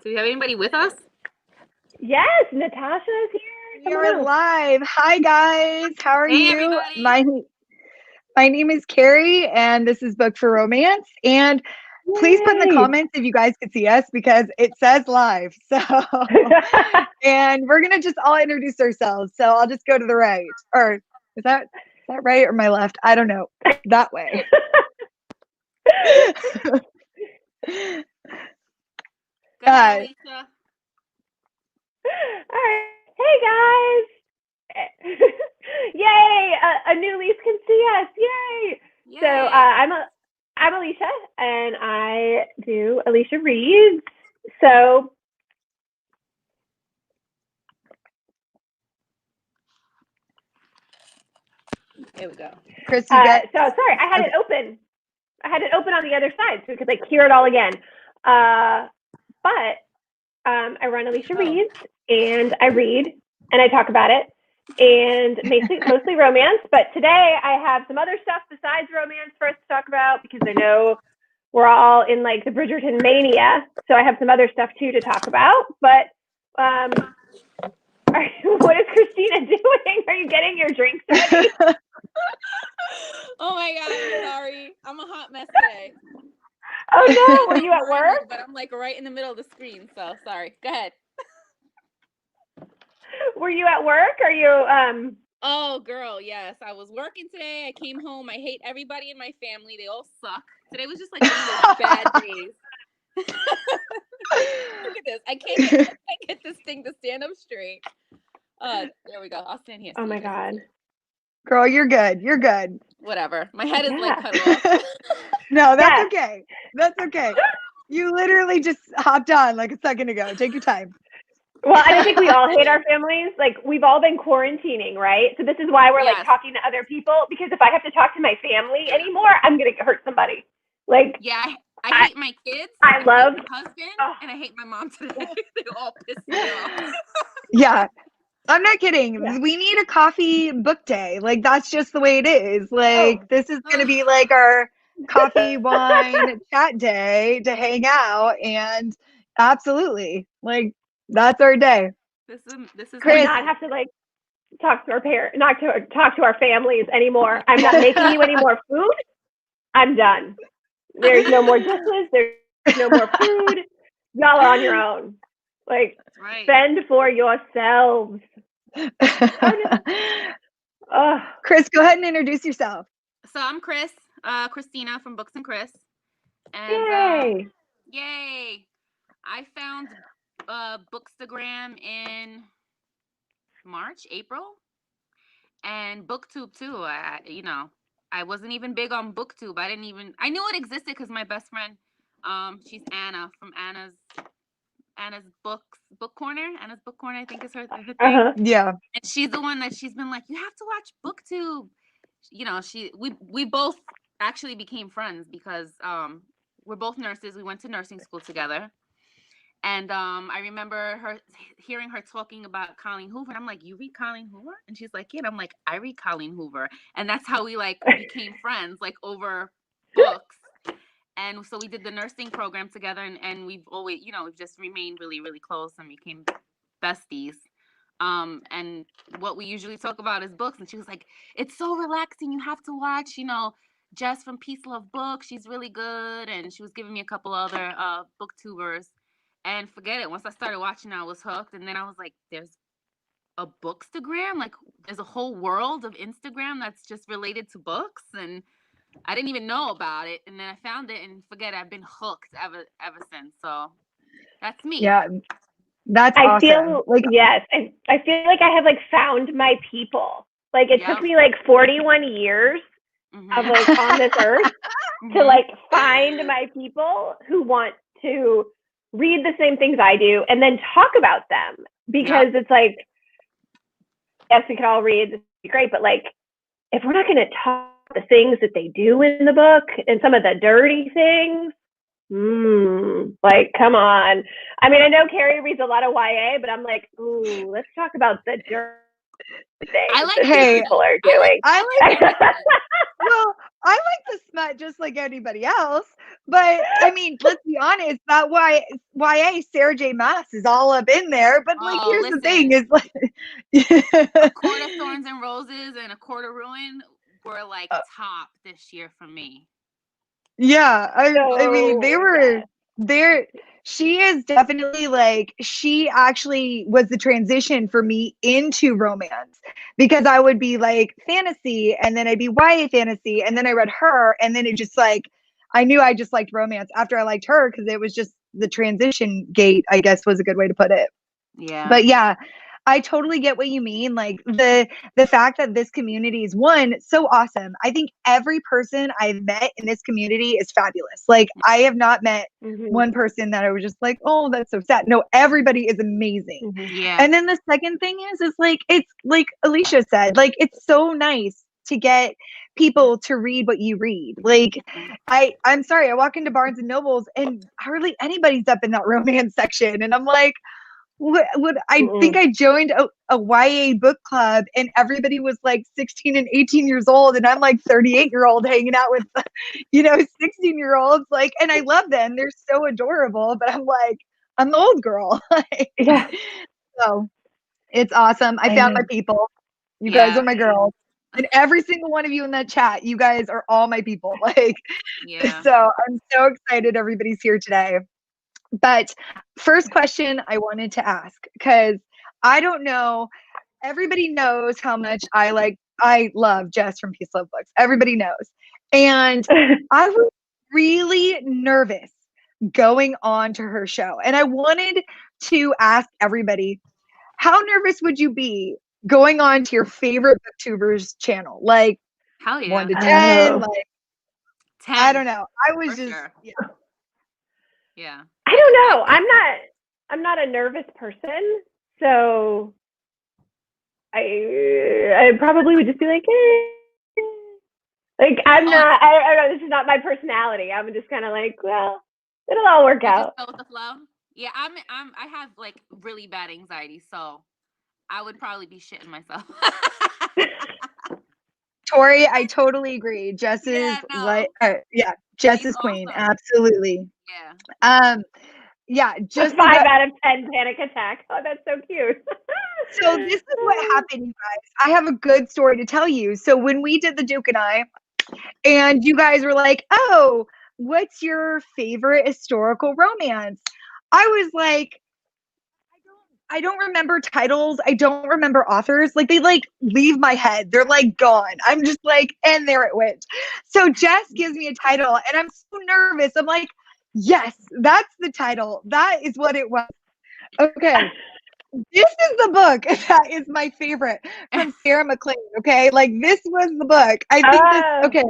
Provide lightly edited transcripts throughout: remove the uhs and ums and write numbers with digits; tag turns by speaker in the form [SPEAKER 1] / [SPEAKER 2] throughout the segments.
[SPEAKER 1] Do we have anybody with us?
[SPEAKER 2] Yes, Natasha is here.
[SPEAKER 3] We are live. Hi guys, how are
[SPEAKER 1] Hey,
[SPEAKER 3] you?
[SPEAKER 1] everybody.
[SPEAKER 3] My name is Carrie, and this is Book for Romance. And please put in the
[SPEAKER 2] Yay.
[SPEAKER 3] comments if you guys could see us because it says live. So, and we're gonna just all introduce ourselves. So I'll just go to the right, or is that right or my left? I don't know. That way.
[SPEAKER 1] Go ahead, Alicia.
[SPEAKER 2] All right. Hey guys. Yay, a new lease can see us. Yay.
[SPEAKER 1] Yay.
[SPEAKER 2] So I'm Alicia, and I do Alicia Reads. So
[SPEAKER 1] Here we go.
[SPEAKER 3] Chris, you get.
[SPEAKER 2] so sorry, I had it open. I had it open on the other side so we could like hear it all again. But I run Alicia Reads, and I read and I talk about it, and mostly romance. But today I have some other stuff besides romance for us to talk about because I know we're all in like the Bridgerton mania. So I have some other stuff too to talk about. But what is Christina doing? Are you getting your drinks ready?
[SPEAKER 1] Oh my God, I'm sorry. I'm a hot mess today.
[SPEAKER 2] Oh no, were you at work?
[SPEAKER 1] But I'm like right in the middle of the screen, so sorry. Go ahead.
[SPEAKER 2] Were you at work? Are you
[SPEAKER 1] Oh girl, yes. I was working today. I came home. I hate everybody in my family. They all suck. Today was just like one of those bad days. Look at this. I can't get this thing to stand up straight. There we go. I'll stand here.
[SPEAKER 2] Oh my God.
[SPEAKER 3] Girl, you're good. You're good.
[SPEAKER 1] Whatever. My head is like cut off.
[SPEAKER 3] No, that's okay. That's okay. You literally just hopped on like a second ago. Take your time.
[SPEAKER 2] Well, I think we all hate our families. Like, we've all been quarantining, right? So this is why we're like talking to other people, because if I have to talk to my family anymore, I'm gonna hurt somebody. Like,
[SPEAKER 1] yeah, I hate my kids.
[SPEAKER 2] I love
[SPEAKER 1] my husband, and I hate my mom today. They all piss me off.
[SPEAKER 3] Yeah. I'm not kidding. Yeah. We need a coffee book day. Like, that's just the way it is. Like, this is going to be like our coffee, wine, chat day to hang out. And absolutely, like, that's our day.
[SPEAKER 1] This is
[SPEAKER 2] Chris, we not have to like talk to our parents, not to talk to our families anymore. I'm not making you any more food. I'm done. There's no more dishes. There's no more food. Y'all are on your own. Like, fend for yourselves.
[SPEAKER 3] Chris, go ahead and introduce yourself.
[SPEAKER 1] So I'm Chris, Christina from Books and Chris.
[SPEAKER 2] And
[SPEAKER 1] yay! I found Bookstagram in March, April, and BookTube too. I wasn't even big on BookTube. I knew it existed because my best friend, she's Anna from Anna's book corner. Anna's book corner, I think is her thing.
[SPEAKER 3] Yeah.
[SPEAKER 1] And she's the one that she's been like, you have to watch BookTube. You know, we both actually became friends because we're both nurses. We went to nursing school together. And I remember hearing her talking about Colleen Hoover. And I'm like, you read Colleen Hoover? And she's like, yeah. And I'm like, I read Colleen Hoover. And that's how we like became friends, like over books. And so we did the nursing program together, and we've always, we've just remained really, really close and became besties. And what we usually talk about is books. And she was like, it's so relaxing. You have to watch, Jess from Peace Love Books. She's really good. And she was giving me a couple other booktubers. And forget it. Once I started watching, I was hooked. And then I was like, there's a Bookstagram? Like, there's a whole world of Instagram that's just related to books. And I didn't even know about it, and then I found it, and forget it, I've been hooked ever since. So that's me.
[SPEAKER 3] Yeah, that's awesome. I feel
[SPEAKER 2] like I have like found my people. Like it took me like 41 years of like on this earth to like find my people who want to read the same things I do and then talk about them, because it's like, yes, we could all read, this would be great, but like if we're not going to talk the things that they do in the book and some of the dirty things, like, come on. I mean, I know Carrie reads a lot of YA, but I'm like, ooh, let's talk about the dirty things that people are doing.
[SPEAKER 3] Well, I like the smut just like anybody else. But I mean, let's be honest, that YA Sarah J. Maas is all up in there. But like, here's the thing: is like,
[SPEAKER 1] A Court of Thorns and Roses and A Court of Ruin were like top this year for me.
[SPEAKER 3] Yeah, I mean, they were there. She is definitely like, she actually was the transition for me into romance, because I would be like fantasy and then I'd be YA fantasy and then I read her and then it just like, I knew I just liked romance after I liked her, because it was just the transition gate, I guess was a good way to put it.
[SPEAKER 1] Yeah.
[SPEAKER 3] But yeah, I totally get what you mean. Like the fact that this community is so awesome. I think every person I've met in this community is fabulous. Like I have not met one person that I was just like, oh, that's so sad. No, everybody is amazing.
[SPEAKER 1] Yeah.
[SPEAKER 3] And then the second thing is like, it's like Alicia said, like it's so nice to get people to read what you read. Like I'm sorry, I walk into Barnes and Nobles and hardly anybody's up in that romance section. And I'm like, what I think I joined a YA book club and everybody was like 16 and 18 years old and I'm like 38-year-old hanging out with 16-year-olds, like, and I love them, they're so adorable, but I'm like, I'm the old girl.
[SPEAKER 2] Yeah.
[SPEAKER 3] So it's awesome. I found my people. You guys are my girls, and every single one of you in that chat, you guys are all my people. Like, so I'm so excited everybody's here today. But first question I wanted to ask, because I don't know, everybody knows how much I love Jess from Peace Love Books. Everybody knows. And I was really nervous going on to her show. And I wanted to ask everybody, how nervous would you be going on to your favorite booktuber's channel? Like,
[SPEAKER 1] hell yeah.
[SPEAKER 3] 1 to 10, like
[SPEAKER 1] 10.
[SPEAKER 3] I don't know. I was just
[SPEAKER 1] yeah.
[SPEAKER 2] I don't know. I'm not a nervous person, so I probably would just be like, like I'm not. I don't know. This is not my personality. I'm just kind of like, well, it'll all work out.
[SPEAKER 1] Just go with the flow. Yeah, I have like really bad anxiety, so I would probably be shitting myself.
[SPEAKER 3] Tori, I totally agree. Jess is Jess is queen. Awesome. Absolutely.
[SPEAKER 1] Yeah.
[SPEAKER 3] Yeah, just
[SPEAKER 2] 5 out of 10 panic attack. Oh, that's so cute.
[SPEAKER 3] So this is what happened, you guys. I have a good story to tell you. So when we did the Duke and I, and you guys were like, oh, what's your favorite historical romance? I was like, I don't remember titles. I don't remember authors. Like they like leave my head. They're like gone. I'm just like, and there it went. So Jess gives me a title and I'm so nervous. I'm like, yes, that's the title. That is what it was. Okay. This is the book that is my favorite from Sarah MacLean. Okay. Like this was the book. I think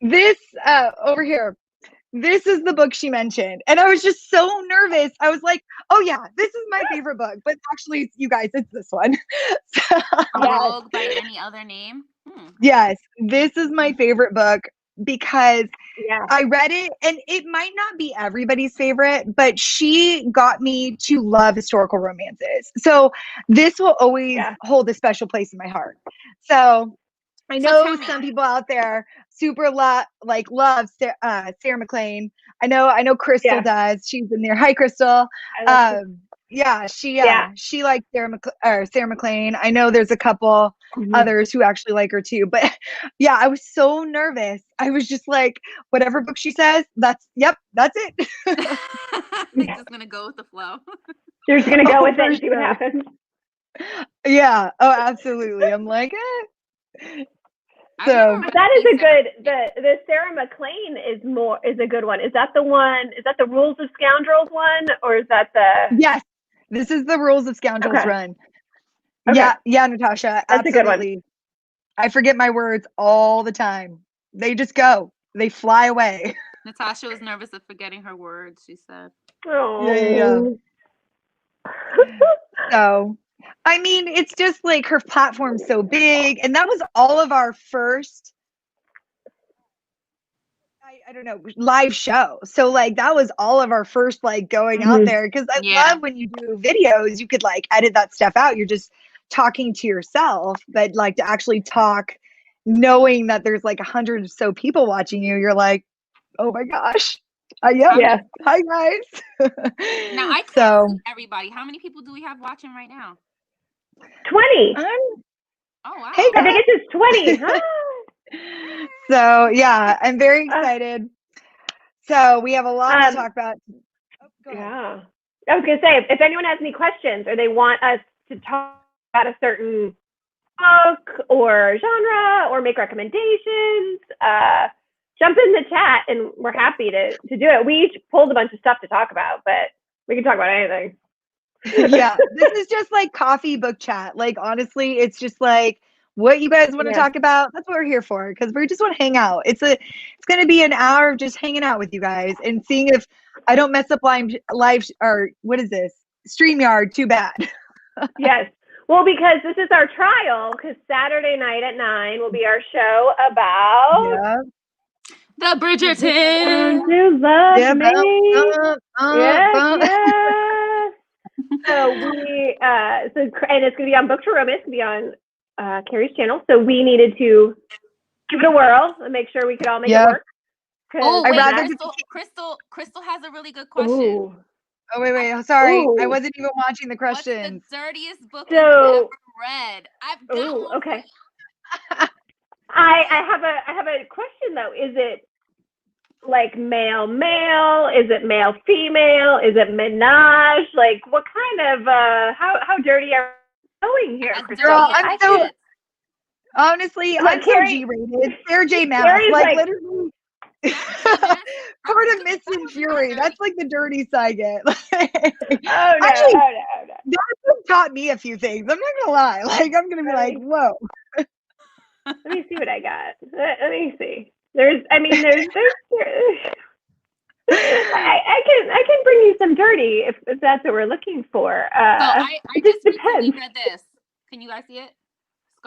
[SPEAKER 3] this over here. This is the book she mentioned. And I was just so nervous. I was like, oh yeah, this is my favorite book. But actually, you guys, it's this one.
[SPEAKER 1] Rogue by any other name?
[SPEAKER 3] Yes, this is my favorite book because I read it, and it might not be everybody's favorite, but she got me to love historical romances. So this will always hold a special place in my heart. So I know some people out there super love Sarah MacLean. I know Crystal does. She's in there. Hi, Crystal. She likes Sarah MacLean. I know there's a couple others who actually like her too. But yeah, I was so nervous. I was just like, whatever book she says, that's it.
[SPEAKER 1] You're just gonna go with the flow.
[SPEAKER 2] You're just gonna go with it and see what happens.
[SPEAKER 3] Yeah. Oh, absolutely. I'm like, So
[SPEAKER 2] that is a good. The Sarah MacLean is a good one. Is that the one? Is that the Rules of Scoundrels one, or is that the?
[SPEAKER 3] Yes, this is the Rules of Scoundrels run.
[SPEAKER 2] Okay.
[SPEAKER 3] Yeah, Natasha.
[SPEAKER 2] That's
[SPEAKER 3] absolutely.
[SPEAKER 2] a good one.
[SPEAKER 3] I forget my words all the time. They just go. They fly away.
[SPEAKER 1] Natasha was nervous of forgetting her words. She said.
[SPEAKER 2] Oh.
[SPEAKER 3] Yeah. So. I mean, it's just like her platform's so big, and that was all of our first, I don't know, live show. So like that was all of our first like going out there, because I love when you do videos, you could like edit that stuff out. You're just talking to yourself, but like to actually talk knowing that there's like 100 or so people watching you, you're like, oh my gosh. Yep.
[SPEAKER 2] Yeah.
[SPEAKER 3] Hi guys.
[SPEAKER 1] Now I can't
[SPEAKER 3] So
[SPEAKER 1] see everybody. How many people do we have watching right now?
[SPEAKER 2] 20.
[SPEAKER 1] Oh wow.
[SPEAKER 3] Hey
[SPEAKER 2] I
[SPEAKER 3] guys.
[SPEAKER 2] think it's just 20. Huh?
[SPEAKER 3] So yeah, I'm very excited. So we have a lot to talk about. Oh, go ahead.
[SPEAKER 2] Yeah. I was going to say, if anyone has any questions or they want us to talk about a certain book or genre or make recommendations, jump in the chat and we're happy to do it. We each pulled a bunch of stuff to talk about, but we can talk about anything.
[SPEAKER 3] Yeah, this is just like coffee book chat. Like honestly, it's just like what you guys want to talk about. That's what we're here for, because we just want to hang out. It's going to be an hour of just hanging out with you guys and seeing if I don't mess up live or what is this, StreamYard too bad.
[SPEAKER 2] Yes. Well, because this is our trial, because Saturday night at 9 will be our show about
[SPEAKER 1] the Bridgerton.
[SPEAKER 2] You love me. Yes. So we and it's gonna be on Book to Romance, it's gonna be on Carrie's channel. So we needed to give it a whirl and make sure we could all make it work.
[SPEAKER 1] Oh wait, Crystal has a really good question.
[SPEAKER 2] Ooh.
[SPEAKER 3] Oh wait, sorry. I wasn't even watching the questions.
[SPEAKER 1] What's the dirtiest book you've ever read? I've got one.
[SPEAKER 2] Okay. I have a question though. Is it like male? Is it male female? Is it menage? Like what kind of how dirty are we going here?
[SPEAKER 3] Girl, I'm so honestly, I'm so G-rated. Sarah J. Maas, like literally. Part of Mist and Fury. That's like the dirty side get. Actually, that book taught me a few things. I'm not gonna lie. Like I'm gonna be like, whoa.
[SPEAKER 2] Let me see what I got. Let me see. There's I can bring you some dirty if that's what we're looking for.
[SPEAKER 1] I just recently read this. Can you guys see it?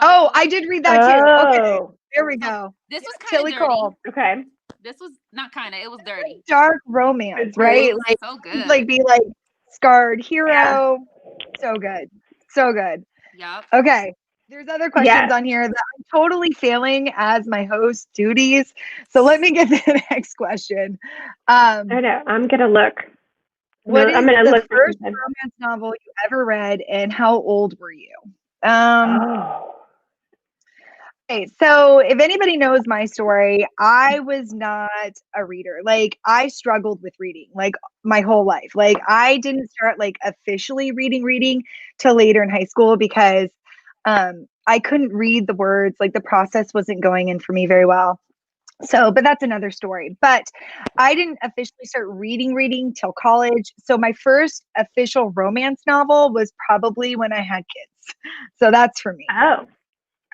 [SPEAKER 3] Oh, I did read that too. Okay, there we go.
[SPEAKER 1] This was kind of dirty.
[SPEAKER 2] Cool. Okay.
[SPEAKER 1] This was not kind of. It was dirty.
[SPEAKER 3] Dark romance, right? Like
[SPEAKER 1] so good.
[SPEAKER 3] Like be like scarred hero. Yeah. So good. So good.
[SPEAKER 1] Yep.
[SPEAKER 3] Okay. There's other questions on here that I'm totally failing as my host duties. So let me get to the next question.
[SPEAKER 2] I know. I'm gonna look.
[SPEAKER 3] What is the first romance novel you ever read, and how old were you? Okay, so if anybody knows my story, I was not a reader. Like I struggled with reading like my whole life. Like I didn't start like officially reading till later in high school because I couldn't read the words. Like the process wasn't going in for me very well. So, but that's another story. But I didn't officially start reading till college. So my first official romance novel was probably when I had kids. So that's for me.
[SPEAKER 2] Oh,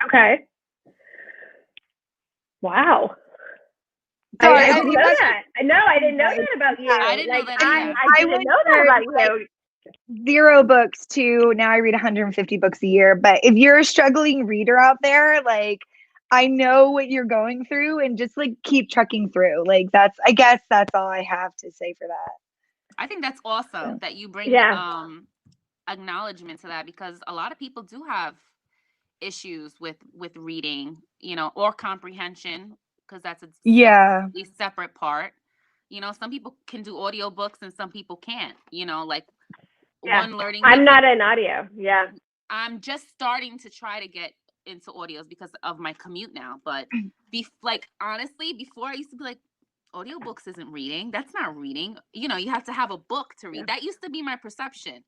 [SPEAKER 2] okay. Wow.
[SPEAKER 3] Sorry,
[SPEAKER 2] I didn't know that. No, I didn't know that about you.
[SPEAKER 1] I didn't know that either.
[SPEAKER 2] I didn't know that about you.
[SPEAKER 3] 0 books to now I read 150 books a year. But if you're a struggling reader out there, like I know what you're going through and just like keep trucking through. Like I guess that's all I have to say for that.
[SPEAKER 1] I think that's awesome that you bring acknowledgement to that, because a lot of people do have issues with reading, or comprehension, because that's a separate part. Some people can do audiobooks and some people can't, one learning.
[SPEAKER 2] I'm not an audio. Yeah.
[SPEAKER 1] I'm just starting to try to get into audios because of my commute now. But honestly, before I used to be like, audiobooks isn't reading. That's not reading. You have to have a book to read. That used to be my perception.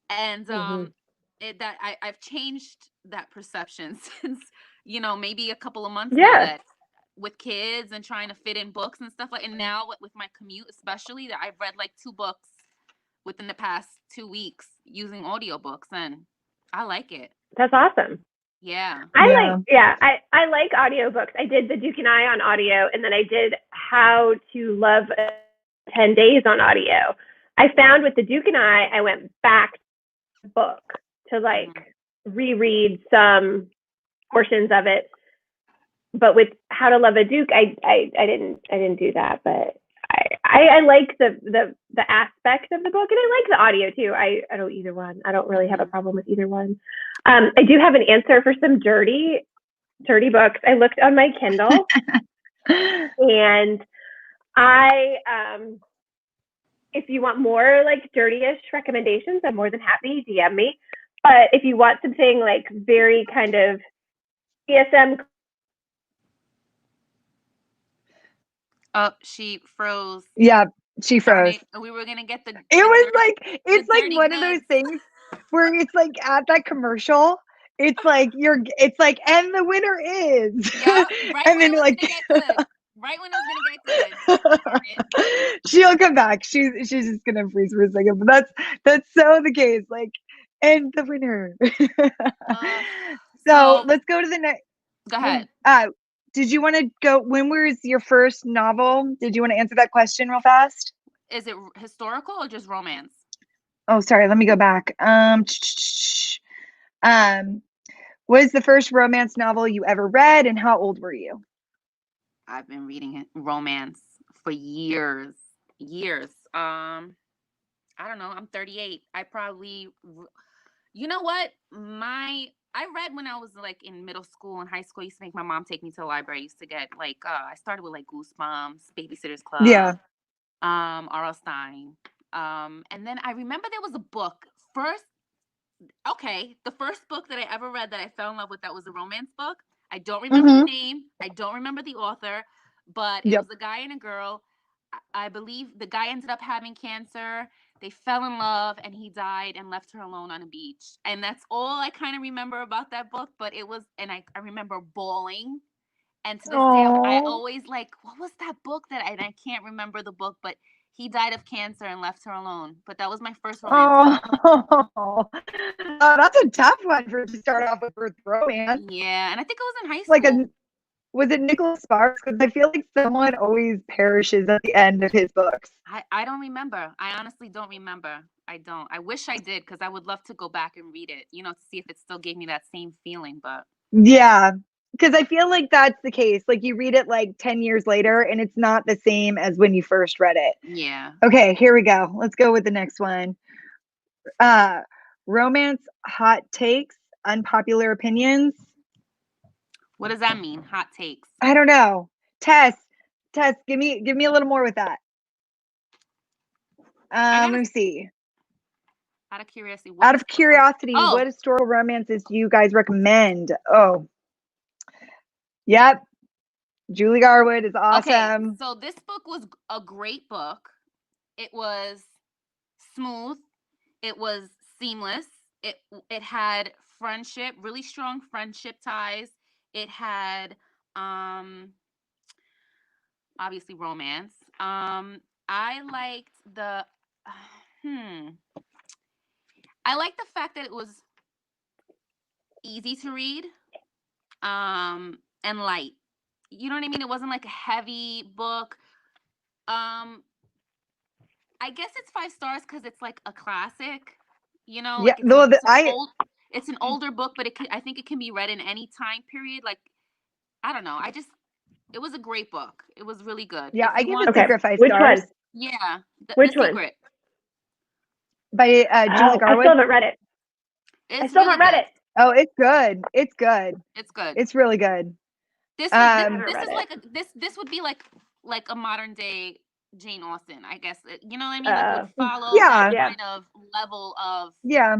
[SPEAKER 1] And I've changed that perception since, maybe a couple of months ago, with kids and trying to fit in books and stuff and now with my commute, especially, that I've read like 2 books within the past 2 weeks using audiobooks, and I like it.
[SPEAKER 2] That's awesome.
[SPEAKER 1] Yeah.
[SPEAKER 2] I like audiobooks. I did The Duke and I on audio, and then I did How to Love 10 Days on audio. I found with The Duke and I went back to the book to reread some portions of it. But with How to Love a Duke, I didn't do that, but I like the aspect of the book, and I like the audio too. I don't either one. I don't really have a problem with either one. I do have an answer for some dirty. dirty books. I looked on my Kindle and I if you want more like dirty-ish recommendations, I'm more than happy. DM me. But if you want something like very kind of BSM.
[SPEAKER 1] Oh, she froze.
[SPEAKER 3] Yeah, she froze.
[SPEAKER 1] We were gonna get the.
[SPEAKER 3] It was like it's like one of those things where it's like at that commercial. It's like and the winner is.
[SPEAKER 1] Yeah, right.
[SPEAKER 3] And then like
[SPEAKER 1] right when it was gonna get good.
[SPEAKER 3] She'll come back. She's just gonna freeze for a second. But that's so the case. Like, and the winner. So let's go to the next.
[SPEAKER 1] Go ahead.
[SPEAKER 3] Did you want to go? When was your first novel? Did you want to answer that question real fast?
[SPEAKER 1] Is it historical or just romance?
[SPEAKER 3] Oh, sorry. Let me go back. What is the first romance novel you ever read, and how old were you?
[SPEAKER 1] I've been reading romance for years. I don't know. I'm 38. I probably, you know what? I read when I was like in middle school and high school. I used to make my mom take me to the library. I used to get like, I started with like Goosebumps, Babysitter's Club.
[SPEAKER 3] Yeah.
[SPEAKER 1] R.L. Stein. And then I remember there was a book the first book that I ever read that I fell in love with, that was a romance book. I don't remember the name. I don't remember the author, but it was a guy and a girl. I believe the guy ended up having cancer. They fell in love and he died and left her alone on a beach. And that's all I kind of remember about that book. But it was, and I remember bawling. And to this day, I always like, what was that book and I can't remember the book, but he died of cancer and left her alone. But that was my first romance.
[SPEAKER 3] Oh, that's a tough one to start off with romance.
[SPEAKER 1] Yeah, and I think it was in high school.
[SPEAKER 3] Was it Nicholas Sparks? Because I feel like someone always perishes at the end of his books.
[SPEAKER 1] I don't remember. I honestly don't remember. I don't. I wish I did, because I would love to go back and read it, to see if it still gave me that same feeling. But
[SPEAKER 3] yeah. Because I feel like that's the case. Like you read it like 10 years later and it's not the same as when you first read it.
[SPEAKER 1] Yeah.
[SPEAKER 3] Okay, here we go. Let's go with the next one. Romance hot takes, unpopular opinions.
[SPEAKER 1] What does that mean? Hot takes?
[SPEAKER 3] I don't know. Tess, give me a little more with that. Let me see.
[SPEAKER 1] Out of curiosity.
[SPEAKER 3] What historical romances do you guys recommend? Oh. Yep. Julie Garwood is awesome.
[SPEAKER 1] Okay, so this book was a great book. It was smooth. It was seamless. It had friendship, really strong friendship ties. It had obviously romance. I liked the fact that it was easy to read. And light. You know what I mean? It wasn't like a heavy book. I guess it's 5 stars because it's like a classic.
[SPEAKER 3] Yeah,
[SPEAKER 1] it's an older book, but I think it can be read in any time period. Like, I don't know. It was a great book. It was really good.
[SPEAKER 3] Yeah, I give The Secret 5 stars.
[SPEAKER 2] Which one?
[SPEAKER 1] Yeah.
[SPEAKER 2] Which
[SPEAKER 1] The
[SPEAKER 2] one?
[SPEAKER 1] Secret.
[SPEAKER 3] By Julie Garwood.
[SPEAKER 2] I still haven't read it. Read it.
[SPEAKER 3] Oh, it's good. It's good.
[SPEAKER 1] It's good.
[SPEAKER 3] It's really good.
[SPEAKER 1] This would be like a modern day Jane Austen, I guess. You know what I mean? Like would follow that kind of level of.
[SPEAKER 3] Yeah.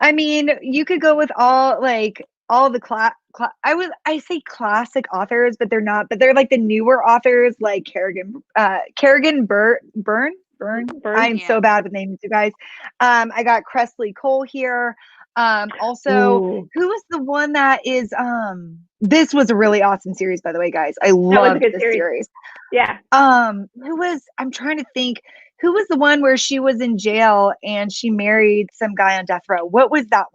[SPEAKER 3] I mean, you could go with all the I say classic authors, but they're not. But they're like the newer authors, like Kerrigan Byrne. I'm so bad with names, you guys. I got Cressley Cole here. Also, who was the one that is this was a really awesome series, by the way, guys. I loved this series.
[SPEAKER 2] Yeah.
[SPEAKER 3] I'm trying to think, who was the one where she was in jail and she married some guy on death row? What was that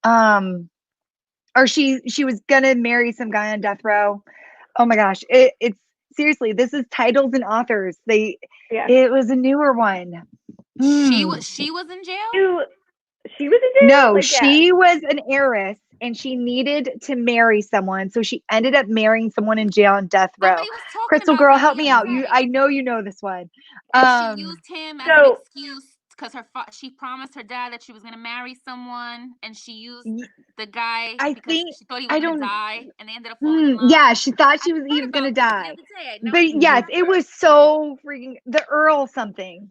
[SPEAKER 3] one? Or she was gonna marry some guy on death row. Oh my gosh. It's seriously, this is titles and authors. It was a newer one.
[SPEAKER 1] She was in jail?
[SPEAKER 2] She was in jail?
[SPEAKER 3] No, she was an heiress and she needed to marry someone. So she ended up marrying someone in jail on death row. Crystal girl, help me out. I know you know this one.
[SPEAKER 1] She used him as an excuse because she promised her dad that she was gonna marry someone, and she used the guy because she thought he was gonna die, and they ended up falling in love.
[SPEAKER 3] Yeah, she thought he was gonna die. But yes, it was so freaking the Earl something.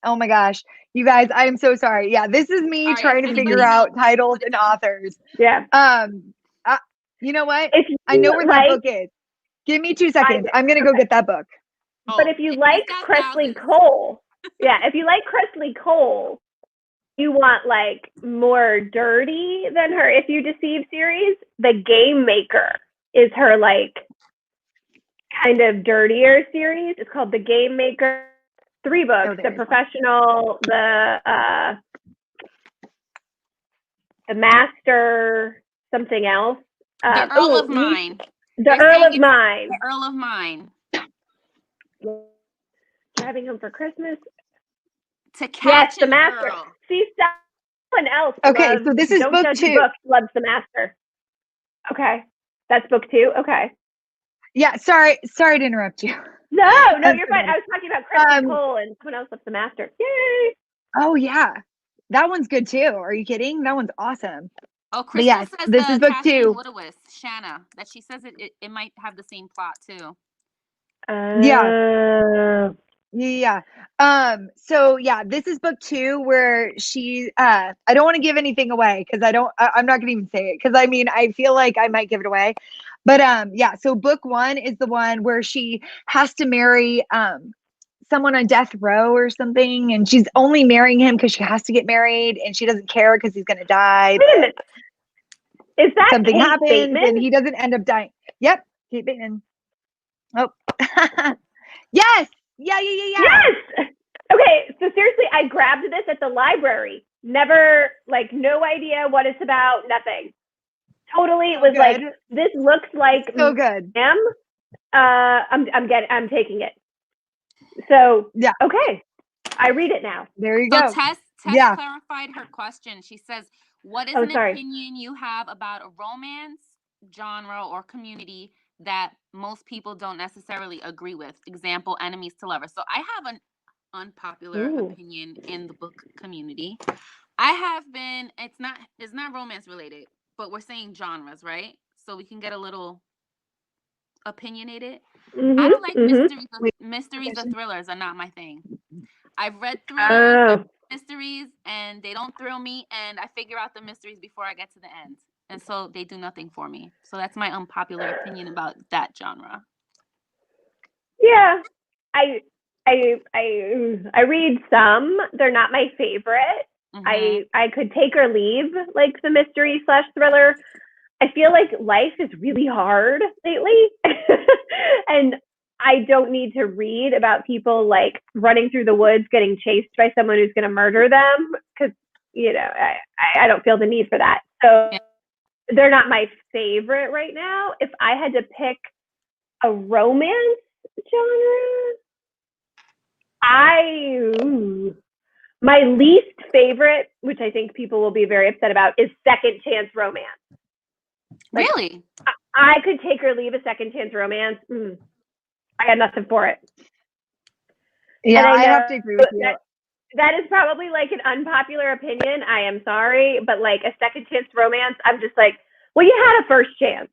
[SPEAKER 3] Oh my gosh, you guys, I am so sorry. Yeah, this is me trying to figure out titles and authors.
[SPEAKER 2] Yeah.
[SPEAKER 3] You know what? I know where that book is. Give me 2 seconds. I'm gonna go get that book.
[SPEAKER 2] But if you like Kresley Cole, if you like Kresley Cole, you want like more dirty than her If You Deceive series. The Game Maker is her like kind of dirtier series. It's called The Game Maker. 3 books: The Professional, The Master, something else.
[SPEAKER 1] The Earl of Mine.
[SPEAKER 2] The Earl of Mine.
[SPEAKER 1] The Earl of Mine.
[SPEAKER 2] Driving Home for Christmas.
[SPEAKER 1] To Catch
[SPEAKER 2] The Master.
[SPEAKER 1] Girl.
[SPEAKER 2] See, someone else.
[SPEAKER 3] Okay, so this is book 2.
[SPEAKER 2] Loves The Master. Okay, that's book 2. Okay.
[SPEAKER 3] Yeah, sorry to interrupt you.
[SPEAKER 2] No, you're fine. I was talking about Kresley Cole, and someone else loves The Master. Yay!
[SPEAKER 3] Oh yeah, that one's good too. Are you kidding? That one's awesome.
[SPEAKER 1] Oh, Crystal says
[SPEAKER 3] this is book 2.
[SPEAKER 1] Shanna, that she says it might have the same plot too.
[SPEAKER 3] Yeah. So yeah, this is book 2 where she I don't want to give anything away because I'm not gonna even say it because I mean I feel like I might give it away. But yeah, so book 1 is the one where she has to marry someone on death row or something, and she's only marrying him because she has to get married, and she doesn't care because he's gonna die.
[SPEAKER 2] Wait a minute. Is that
[SPEAKER 3] something
[SPEAKER 2] Kate
[SPEAKER 3] happens
[SPEAKER 2] Bateman?
[SPEAKER 3] and he doesn't end up dying? Yep, Kate Bateman. Oh, yes, yeah.
[SPEAKER 2] Yes. Okay, so seriously, I grabbed this at the library. Never, like, no idea what it's about. Nothing. Totally, it was like, this looks like
[SPEAKER 3] so good.
[SPEAKER 2] I'm taking it. So
[SPEAKER 3] yeah,
[SPEAKER 2] okay, I read it now.
[SPEAKER 3] There you go.
[SPEAKER 1] Tess clarified her question. She says, "What is an opinion you have about a romance genre or community that most people don't necessarily agree with? Example, enemies to lovers." So I have an unpopular opinion in the book community. I have been. It's not romance related, but we're saying genres, right? So we can get a little opinionated. I don't like mysteries or thrillers are not my thing. I've read thrillers, mysteries, and they don't thrill me, and I figure out the mysteries before I get to the end, and so they do nothing for me. So that's my unpopular opinion about that genre.
[SPEAKER 2] Yeah, I read some. They're not my favorite. I could take or leave like the mystery/thriller. I feel like life is really hard lately, and I don't need to read about people like running through the woods, getting chased by someone who's going to murder them, because I don't feel the need for that. So they're not my favorite right now. If I had to pick a romance genre, my least favorite, which I think people will be very upset about, is second chance romance. Like,
[SPEAKER 1] really?
[SPEAKER 2] I could take or leave a second chance romance. I got nothing for it.
[SPEAKER 3] Yeah, I have to agree with you.
[SPEAKER 2] That is probably like an unpopular opinion. I am sorry, but like a second chance romance, I'm just like, well, you had a first chance.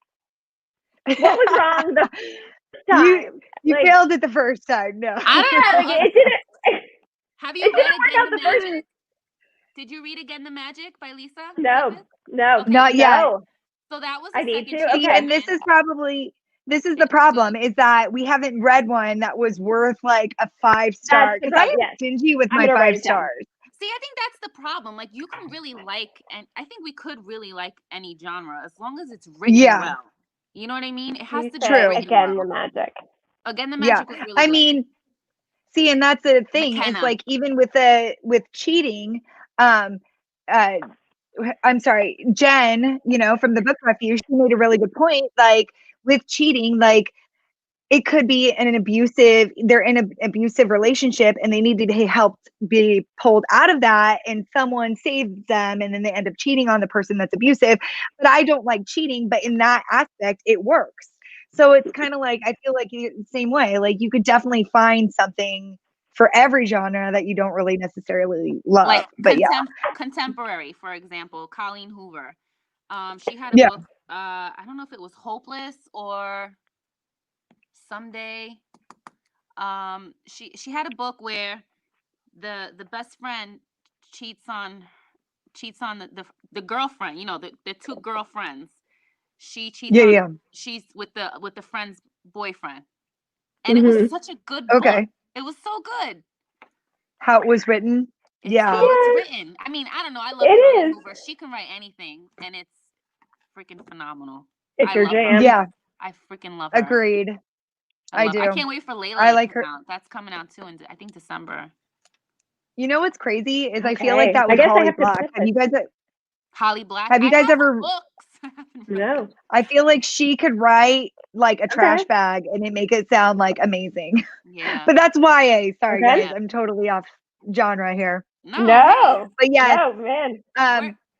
[SPEAKER 2] What was wrong the first time?
[SPEAKER 3] You like, failed it the first time. No,
[SPEAKER 1] I don't know.
[SPEAKER 2] Like, it didn't.
[SPEAKER 1] Have you read Again the Magic? Did you read Again the Magic by Lisa?
[SPEAKER 2] No,
[SPEAKER 1] okay.
[SPEAKER 3] Not yet.
[SPEAKER 1] So that was
[SPEAKER 2] I need to.
[SPEAKER 3] Okay. And this is the problem is that we haven't read one that was worth like a 5-star. Because I am stingy with my 5 stars.
[SPEAKER 1] See, I think that's the problem. Like, you can really like, and I think we could really like any genre as long as it's written well. You know what I mean? It has to be
[SPEAKER 2] Again the Magic.
[SPEAKER 1] Again the Magic was really
[SPEAKER 3] I
[SPEAKER 1] good.
[SPEAKER 3] mean, see, and that's the thing.
[SPEAKER 1] McKenna.
[SPEAKER 3] It's like even with cheating, I'm sorry, Jen, from the Book Refuge, she made a really good point. Like with cheating, like it could be they're in an abusive relationship and they need to be helped be pulled out of that, and someone saves them and then they end up cheating on the person that's abusive. But I don't like cheating, but in that aspect, it works. So it's kind of like, I feel like the same way, like you could definitely find something for every genre that you don't really necessarily love.
[SPEAKER 1] Like
[SPEAKER 3] But
[SPEAKER 1] contemporary, for example, Colleen Hoover. She had a
[SPEAKER 3] yeah.
[SPEAKER 1] book. I don't know if it was Hopeless or Someday. She had a book where the best friend cheats on the girlfriend. You know, the two girlfriends. She cheats on.
[SPEAKER 3] Yeah.
[SPEAKER 1] She's with the friend's boyfriend, and it was such a good book.
[SPEAKER 3] Okay.
[SPEAKER 1] It was so good.
[SPEAKER 3] How it was written.
[SPEAKER 1] It's
[SPEAKER 3] Yeah.
[SPEAKER 1] how it's written. I mean, I don't know. I love
[SPEAKER 2] It
[SPEAKER 1] Colleen
[SPEAKER 2] is.
[SPEAKER 1] Hoover. She can write anything, and it's freaking phenomenal.
[SPEAKER 2] It's your
[SPEAKER 1] love her.
[SPEAKER 2] jam.
[SPEAKER 3] Yeah.
[SPEAKER 1] I freaking love her.
[SPEAKER 3] Agreed. I do.
[SPEAKER 1] I can't wait for Layla
[SPEAKER 3] I
[SPEAKER 1] to
[SPEAKER 3] like
[SPEAKER 1] come
[SPEAKER 3] her.
[SPEAKER 1] out. That's coming out too in I think December.
[SPEAKER 3] You know what's crazy is I feel
[SPEAKER 2] Okay.
[SPEAKER 3] like that
[SPEAKER 2] I
[SPEAKER 3] was
[SPEAKER 2] guess I
[SPEAKER 3] Holly
[SPEAKER 2] have to
[SPEAKER 3] Black.
[SPEAKER 2] skip
[SPEAKER 3] Have you guys
[SPEAKER 1] Holly Black.
[SPEAKER 3] have you
[SPEAKER 1] I
[SPEAKER 3] guys
[SPEAKER 1] have her
[SPEAKER 3] ever
[SPEAKER 1] books. I haven't read
[SPEAKER 2] No.
[SPEAKER 1] them.
[SPEAKER 3] I feel like she could write like a trash
[SPEAKER 2] Okay.
[SPEAKER 3] bag and it make it sound like amazing.
[SPEAKER 1] Yeah.
[SPEAKER 3] But that's YA. Sorry
[SPEAKER 2] Okay.
[SPEAKER 3] guys, I'm totally off genre here.
[SPEAKER 1] No.
[SPEAKER 2] No.
[SPEAKER 3] But yes,
[SPEAKER 2] No, man.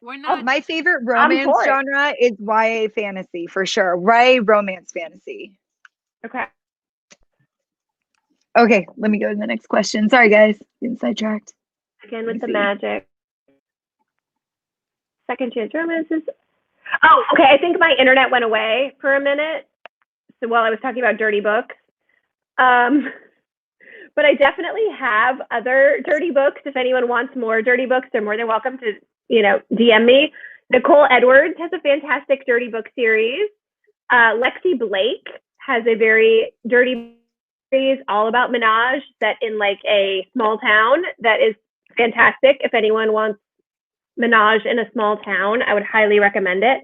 [SPEAKER 1] We're not.
[SPEAKER 3] my favorite
[SPEAKER 2] I'm
[SPEAKER 3] romance
[SPEAKER 2] for it.
[SPEAKER 3] genre is YA fantasy for sure. YA romance fantasy.
[SPEAKER 2] Okay.
[SPEAKER 3] Okay, let me go to the next question. Sorry guys, getting sidetracked.
[SPEAKER 2] Again
[SPEAKER 3] Let
[SPEAKER 2] with
[SPEAKER 3] me
[SPEAKER 2] the
[SPEAKER 3] see.
[SPEAKER 2] magic. Second chance romances. Oh, okay. I think my internet went away for a minute. So while I was talking about dirty books. But I definitely have other dirty books. If anyone wants more dirty books, they're more than welcome to, DM me. Nicole Edwards has a fantastic dirty book series. Lexi Blake has a very dirty series all about Minaj set in like a small town that is fantastic. If anyone wants Minaj in a small town, I would highly recommend it.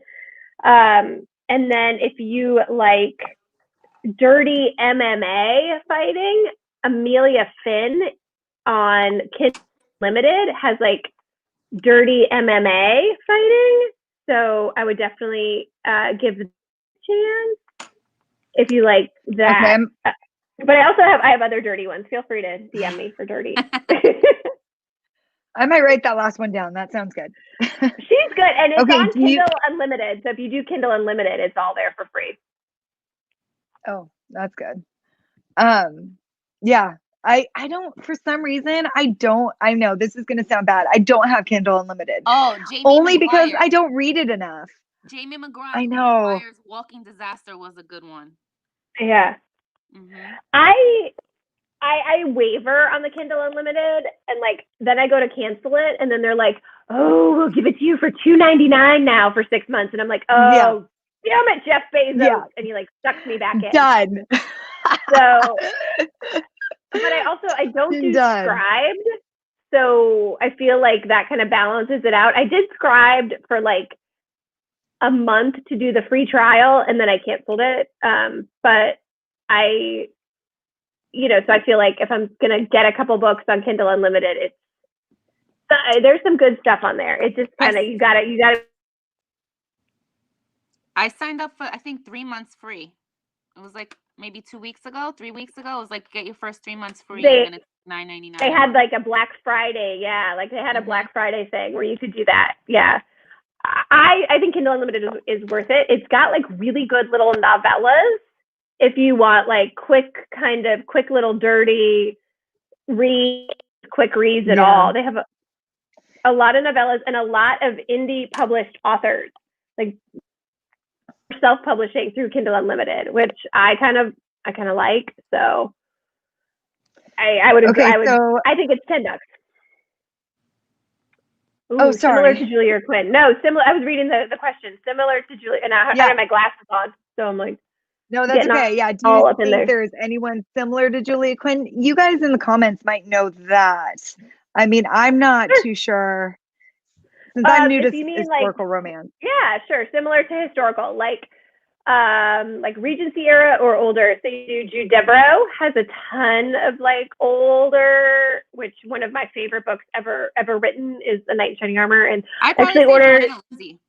[SPEAKER 2] And then if you like dirty MMA fighting, Amelia Finn on Kindle Unlimited has like dirty MMA fighting. So I would definitely give it a chance if you like that.
[SPEAKER 3] Okay.
[SPEAKER 2] But I have other dirty ones. Feel free to DM me for dirty.
[SPEAKER 3] I might write that last one down. That sounds good.
[SPEAKER 2] She's good, and it's
[SPEAKER 3] Okay,
[SPEAKER 2] on Kindle Unlimited. So if you do Kindle Unlimited, it's all there for free.
[SPEAKER 3] Oh, that's good. Yeah. I don't, for some reason, I know this is going to sound bad. I don't have Kindle Unlimited.
[SPEAKER 1] Oh, Jamie
[SPEAKER 3] Only
[SPEAKER 1] McGuire.
[SPEAKER 3] because I don't read it enough.
[SPEAKER 1] Jamie McGuire.
[SPEAKER 3] I know.
[SPEAKER 1] McGuire's Walking Disaster was a good one.
[SPEAKER 2] Yeah.
[SPEAKER 1] Mm-hmm.
[SPEAKER 2] I waver on the Kindle Unlimited, and like then I go to cancel it, and then they're like, "Oh, we'll give it to you for $2.99 now for 6 months," and I'm like, "Oh, damn it, Jeff Bezos!"
[SPEAKER 3] Yeah.
[SPEAKER 2] And he like sucks me back in.
[SPEAKER 3] Done.
[SPEAKER 2] So, but I don't do Scribd, so I feel like that kind of balances it out. I did Scribd for like a month to do the free trial, and then I canceled it. But so I feel like if I'm gonna get a couple books on Kindle Unlimited, there's some good stuff on there. It's just kind of you got to.
[SPEAKER 1] I signed up for I think 3 months free. It was like maybe 3 weeks ago. It was like get your first 3 months free, and then it's $9.99.
[SPEAKER 2] They had like a Black Friday, like they had a Black Friday thing where you could do that. Yeah, I think Kindle Unlimited is worth it. It's got like really good little novellas. If you want like quick little dirty quick reads at all. They have a lot of novellas and a lot of indie published authors, like self-publishing through Kindle Unlimited, which I kind of like. So I would agree. I think it's $10. Ooh,
[SPEAKER 3] sorry.
[SPEAKER 2] Similar to Julia Quinn. No, similar. I was reading the question. Similar to Julia, and I have my glasses on, so I'm like.
[SPEAKER 3] No, that's okay. Yeah. Do you think there's anyone similar to Julia Quinn? You guys in the comments might know that. I mean, I'm not too sure. Since I'm new to historical romance.
[SPEAKER 2] Yeah, sure. Similar to historical, like Regency era or older. So you do Jude Deveraux has a ton of like older, which one of my favorite books ever written is A Knight in Shining Armor. And
[SPEAKER 1] I actually ordered Joanna Lindsey.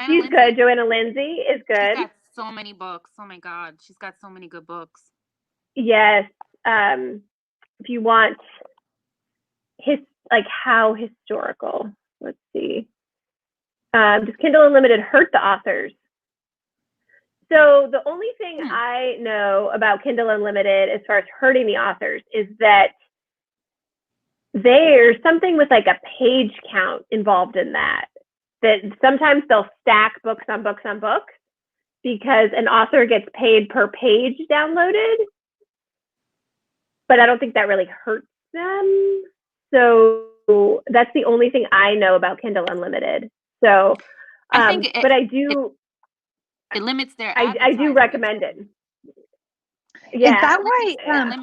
[SPEAKER 2] She's good. Joanna Lindsey is good.
[SPEAKER 1] She's got so many books. Oh my God, she's got so many good books.
[SPEAKER 2] Yes. If you want how historical. Let's see. Does Kindle Unlimited hurt the authors? So the only thing I know about Kindle Unlimited as far as hurting the authors is that there's something with like a page count involved in that sometimes they'll stack books on books on books because an author gets paid per page downloaded, but I don't think that really hurts them. So that's the only thing I know about Kindle Unlimited. So but I do
[SPEAKER 1] it limits their
[SPEAKER 2] I do recommend it.
[SPEAKER 3] Yeah. Is that why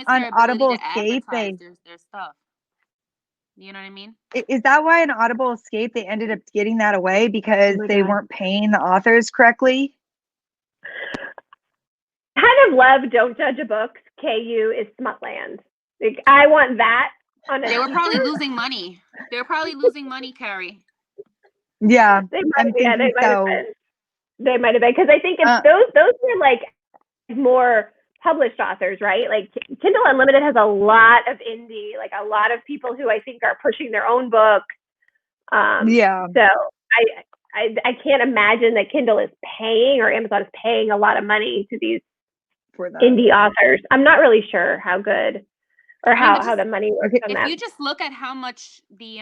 [SPEAKER 3] on Audible Escape
[SPEAKER 1] their stuff? You know what I mean?
[SPEAKER 3] Is that why in Audible Escape they ended up getting that away because they weren't paying the authors correctly?
[SPEAKER 2] Kind of love Don't Judge a Book. KU is Smutland. Like, I want that on a
[SPEAKER 1] They were probably losing money. They were probably losing money, Carrie.
[SPEAKER 3] Yeah,
[SPEAKER 2] they might have been. They might have been because I think if those were like more published authors, right? Like Kindle Unlimited has a lot of indie, like a lot of people who I think are pushing their own book. So I can't imagine that Kindle is paying or Amazon is paying a lot of money to these indie authors. I'm not really sure how good or how the money works on that.
[SPEAKER 1] If you just look at how much the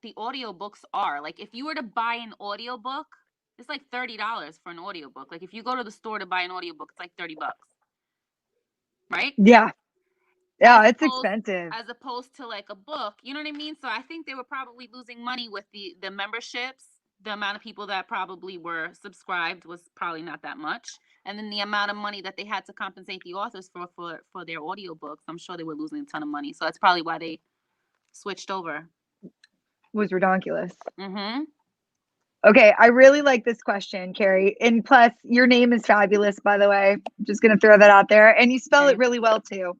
[SPEAKER 1] audiobooks are, like if you were to buy an audiobook, it's like $30 for an audiobook. Like if you go to the store to buy an audiobook, it's like $30. Right?
[SPEAKER 3] Yeah. Yeah, it's expensive.
[SPEAKER 1] As opposed to like a book, you know what I mean? So I think they were probably losing money with the memberships. The amount of people that probably were subscribed was probably not that much. And then the amount of money that they had to compensate the authors for their audiobooks, I'm sure they were losing a ton of money. So that's probably why they switched over.
[SPEAKER 3] Was ridiculous.
[SPEAKER 1] Mm-hmm.
[SPEAKER 3] Okay, I really like this question, Carrie. And plus, your name is fabulous, by the way. I'm just going to throw that out there. And you spell it really well, too.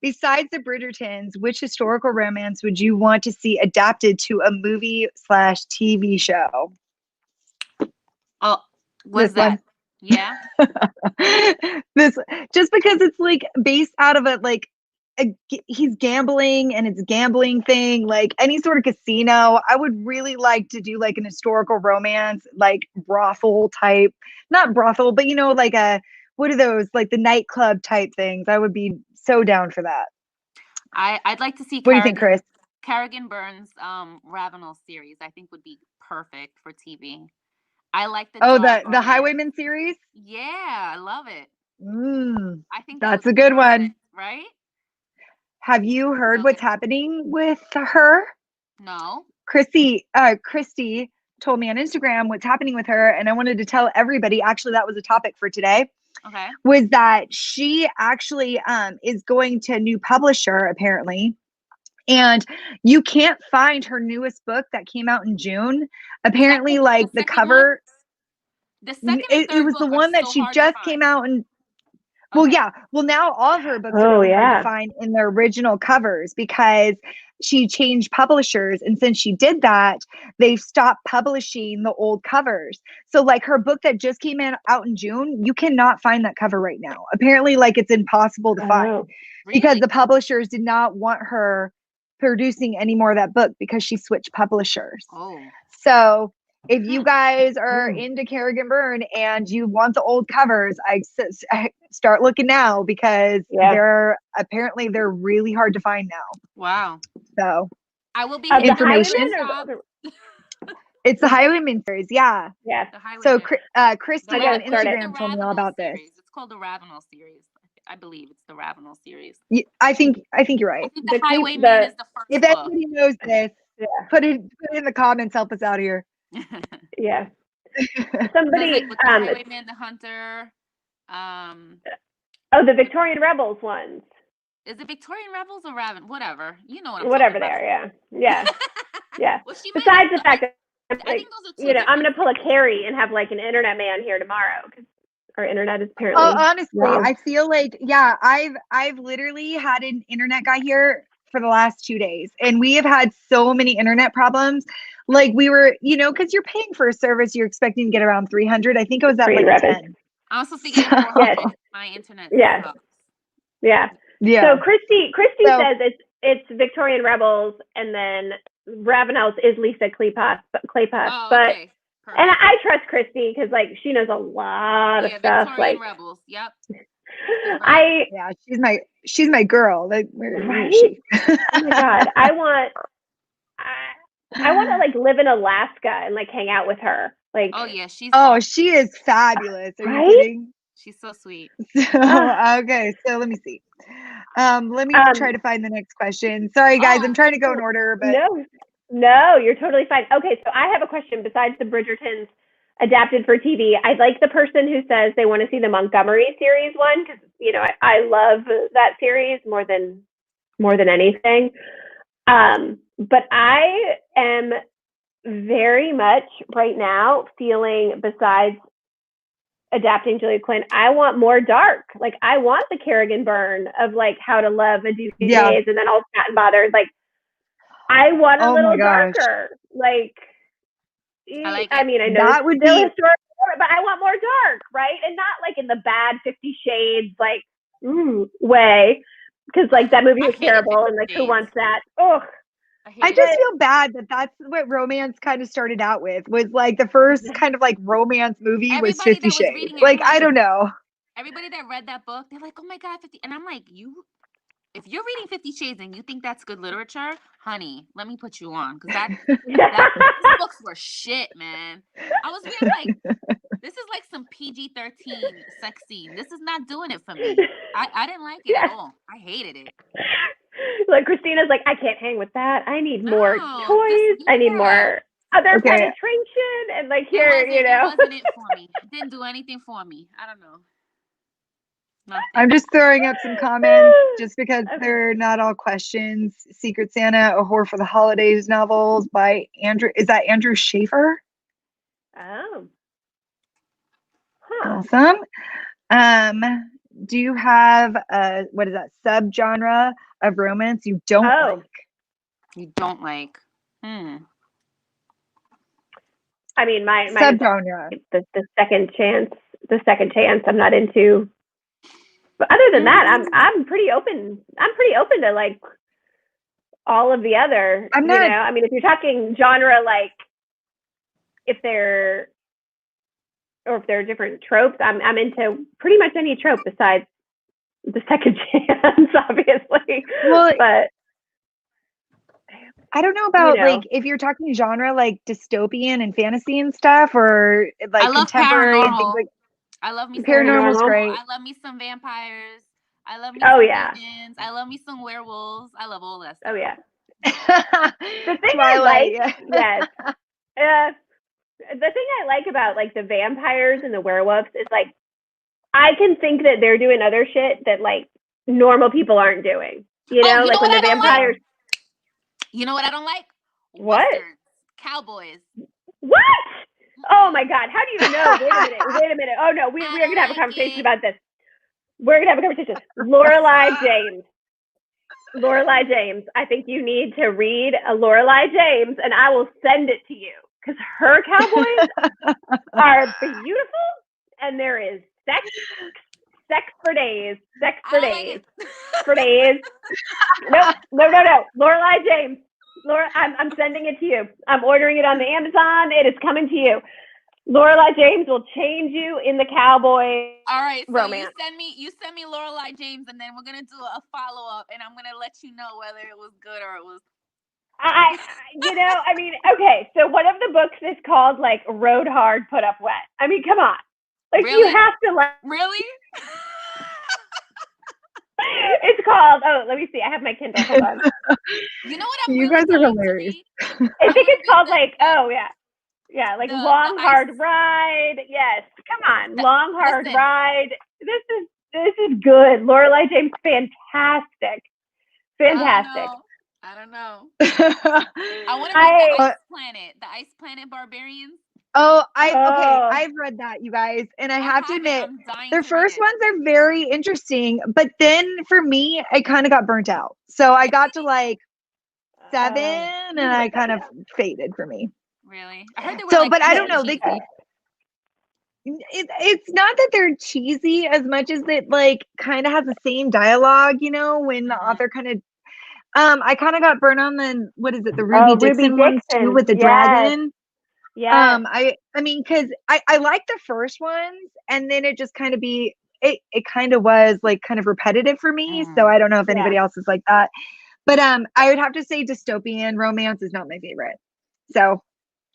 [SPEAKER 3] Besides the Bridgertons, which historical romance would you want to see adapted to a movie/TV show?
[SPEAKER 1] Oh, what's that? Yeah.
[SPEAKER 3] This just because it's like based out of he's gambling and it's a gambling thing, like any sort of casino. I would really like to do like an historical romance, like brothel type, not brothel, but like what are those, like the nightclub type things? I would be so down for that.
[SPEAKER 1] I'd like to see.
[SPEAKER 3] What do you think, Chris?
[SPEAKER 1] Kerrigan Byrne's Ravenel series, I think would be perfect for TV. I like
[SPEAKER 3] the Highwayman series.
[SPEAKER 1] Yeah, I love it. I think
[SPEAKER 3] that's a good one,
[SPEAKER 1] right?
[SPEAKER 3] Have you heard what's happening with her?
[SPEAKER 1] No.
[SPEAKER 3] Christy told me on Instagram what's happening with her, and I wanted to tell everybody. Actually, that was a topic for today.
[SPEAKER 1] Okay.
[SPEAKER 3] Was that she actually is going to a new publisher apparently, and you can't find her newest book that came out in June. Apparently, like the cover.
[SPEAKER 1] The second and third
[SPEAKER 3] it was the one that she just came out and. Well, yeah. Well, now all of her books are really hard to find in their original covers because she changed publishers. And since she did that, they've stopped publishing the old covers. So like her book that just came out in June, you cannot find that cover right now. Apparently, like it's impossible to find because the publishers did not want her producing any more of that book because she switched publishers. So if you guys are into Kerrigan Byrne and you want the old covers, I start looking now because they're really hard to find now.
[SPEAKER 1] Wow.
[SPEAKER 3] So
[SPEAKER 1] I will be
[SPEAKER 3] information. It's the Highwayman series. Yeah.
[SPEAKER 2] Yeah.
[SPEAKER 3] So Christy on Instagram told me all about this.
[SPEAKER 1] It's called the Ravenel series. I believe it's the Ravenel series.
[SPEAKER 3] Yeah, I think you're right.
[SPEAKER 1] I think the Highwayman is the first
[SPEAKER 3] if anybody knows this, put it in the comments. Help us out here.
[SPEAKER 2] Yeah. Somebody
[SPEAKER 1] like the Highwayman, the Hunter.
[SPEAKER 2] The Victorian Rebels ones.
[SPEAKER 1] Is it Victorian Rebels or Raven? Whatever. You know what I'm
[SPEAKER 2] Whatever
[SPEAKER 1] talking
[SPEAKER 2] they are, yeah. Yeah.
[SPEAKER 1] Well,
[SPEAKER 2] besides the fact that
[SPEAKER 1] I think those are
[SPEAKER 2] I'm gonna pull a Carrie and have like an internet man here tomorrow because our internet is apparently
[SPEAKER 3] honestly wrong. I feel like I've literally had an internet guy here for the last 2 days and we have had so many internet problems. Like we were, because you're paying for a service, you're expecting to get around 300. I think it was at like 10.
[SPEAKER 1] I also thinking 400. My internet.
[SPEAKER 2] Yeah. So Christy says it's Victorian Rebels, and then Ravenel's is Lisa Kleypas. But and I trust Christy because like she knows a lot of stuff.
[SPEAKER 1] Victorian Rebels. Yep.
[SPEAKER 3] Yeah, she's my girl. Like, where is
[SPEAKER 2] Right?
[SPEAKER 3] she?
[SPEAKER 2] Oh my God. I want to like live in Alaska and like hang out with her. Like,
[SPEAKER 1] Oh yeah, she's
[SPEAKER 3] Oh,
[SPEAKER 1] awesome.
[SPEAKER 3] she is fabulous. Are you
[SPEAKER 2] right?
[SPEAKER 3] kidding?
[SPEAKER 1] She's so sweet.
[SPEAKER 3] Okay, so let me see. Let me try to find the next question. Sorry, guys, I'm trying to go in order, but
[SPEAKER 2] no, you're totally fine. Okay, so I have a question. Besides the Bridgertons adapted for TV, I'd like the person who says they want to see the Montgomery series one because I love that series more than anything. But I am very much right now feeling, besides adapting Julia Quinn, I want more dark. Like, I want the Kerrigan Byrne of like How to Love a Duke of Days and then All Fat and Bothered. Like, I want a little darker. Like, I mean, I know that would still be historical, but I want more dark, right? And not like in the bad 50 Shades like way, because like that movie was terrible, and like who wants that? Ugh.
[SPEAKER 3] I just feel bad that that's what romance kind of started out with, was like the first kind of like romance movie was 50 Shades. Like, I don't know.
[SPEAKER 1] Everybody that read that book, they're like, oh my God, 50. And I'm like, if you're reading 50 Shades and you think that's good literature, honey, let me put you on. Because these books were shit, man. I was reading like, this is like some PG-13 sex scene. This is not doing it for me. I didn't like it at all. I hated it.
[SPEAKER 2] Like, Christina's like, I can't hang with that. I need more toys. I need more other penetration. And like, here,
[SPEAKER 1] it wasn't it for me. It didn't do anything for me. I don't know. Nothing.
[SPEAKER 3] I'm just throwing up some comments just because they're not all questions. Secret Santa, A Whore for the Holidays novels by Andrew. Is that Andrew Schaefer?
[SPEAKER 2] Oh.
[SPEAKER 3] Huh. Awesome. Do you have what is that subgenre of romance you don't like?
[SPEAKER 1] You don't like?
[SPEAKER 2] I mean, my
[SPEAKER 3] subgenre.
[SPEAKER 2] The second chance. The second chance. I'm not into. But other than that, I'm pretty open. I'm pretty open to like all of the other. I mean, if you're talking genre, like if they're different tropes, I'm into pretty much any trope besides the second chance, obviously.
[SPEAKER 3] Well,
[SPEAKER 2] but
[SPEAKER 3] I don't know about like if you're talking genre like dystopian and fantasy and stuff, or like contemporary and things like.
[SPEAKER 1] I love me
[SPEAKER 3] Paranormal's great.
[SPEAKER 1] I love me some vampires. I love me some demons. I love me some werewolves. I love all that stuff.
[SPEAKER 2] Oh yeah. The thing Twilight, I like, yes. The thing I like about like the vampires and the werewolves is like I can think that they're doing other shit that like normal people aren't doing. Like when the vampires.
[SPEAKER 1] You know what I don't like?
[SPEAKER 2] What?
[SPEAKER 1] Westerns. Cowboys.
[SPEAKER 2] What? Oh my God! How do you know? Wait a minute! Oh no, we are gonna have a conversation about this. We're gonna have a conversation. Lorelai James. I think you need to read a Lorelai James, and I will send it to you because her cowboys are beautiful, and there is sex for days. No. Lorelai James. Laura, I'm sending it to you. I'm ordering it on the Amazon. It is coming to you. Lorelai James will change you in the cowboy.
[SPEAKER 1] All right, so
[SPEAKER 2] romance.
[SPEAKER 1] you send me Lorelai James, and then we're gonna do a follow up, and I'm gonna let you know whether it was good or it was.
[SPEAKER 2] I mean, okay. So one of the books is called like Rode Hard, Put Up Wet. I mean, come on, like
[SPEAKER 1] really?
[SPEAKER 2] You have to like
[SPEAKER 1] really.
[SPEAKER 2] It's called. Oh, let me see. I have my Kindle. Hold on.
[SPEAKER 1] You know what?
[SPEAKER 3] You guys are hilarious.
[SPEAKER 2] I think it's called like. Oh yeah, like Long Hard Ride. Yes, come on, Long Hard Ride. This is good. Lorelai James, fantastic.
[SPEAKER 1] I don't know. I want to read the Ice Planet Barbarians.
[SPEAKER 3] Oh, I've read that, you guys, and I have to admit, the first ones are very interesting, but then for me, I kind of got burnt out. So I got to like 7, and I kind of faded for me.
[SPEAKER 1] Really? I heard they were
[SPEAKER 3] so,
[SPEAKER 1] like,
[SPEAKER 3] but I don't know. It's not that they're cheesy as much as it like kind of has the same dialogue, when the author kind of. I kind of got burned on the the Ruby Dixon ones too with the dragon.
[SPEAKER 2] Yeah.
[SPEAKER 3] I mean, because I like the first ones, and then it just kind of it kind of was like kind of repetitive for me. So I don't know if anybody else is like that. But I would have to say dystopian romance is not my favorite. So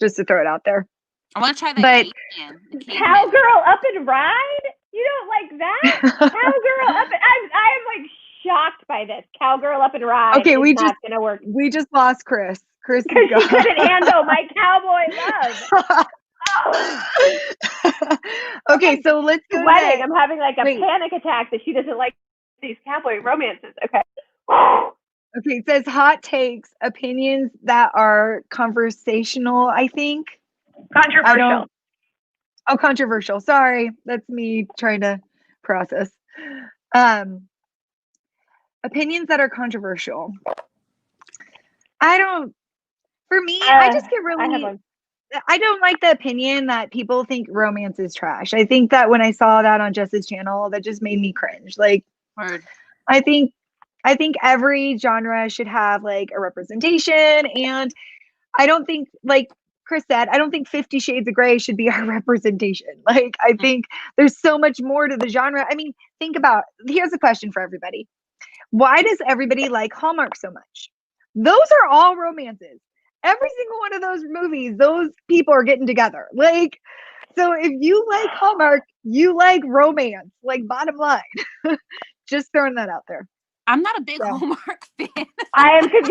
[SPEAKER 3] just to throw it out there.
[SPEAKER 1] I want to try the
[SPEAKER 2] Cowgirl Up and Ride. You don't like that? Cowgirl Up and I'm like shocked by this. Cowgirl Up and Ride.
[SPEAKER 3] Okay,
[SPEAKER 2] not gonna work.
[SPEAKER 3] We just lost Chris. Chris
[SPEAKER 2] because she couldn't handle my cowboy love.
[SPEAKER 3] Okay, so let's go.
[SPEAKER 2] Wedding. I'm having like a panic attack that she doesn't like these cowboy romances. Okay.
[SPEAKER 3] Okay, it says hot takes, opinions that are conversational, I think.
[SPEAKER 2] Controversial.
[SPEAKER 3] Controversial. Sorry. That's me trying to process. Opinions that are controversial. For me, I just get really, I don't like the opinion that people think romance is trash. I think that when I saw that on Jess's channel, that just made me cringe. Like, I think every genre should have like a representation, and I don't think, like Chris said, I don't think 50 Shades of Grey should be our representation. Like, I think there's so much more to the genre. I mean, here's a question for everybody. Why does everybody like Hallmark so much? Those are all romances. Every single one of those movies, those people are getting together. Like, so if you like Hallmark, you like romance, like bottom line. Just throwing that out there.
[SPEAKER 1] I'm not a big Hallmark fan.
[SPEAKER 2] I am too.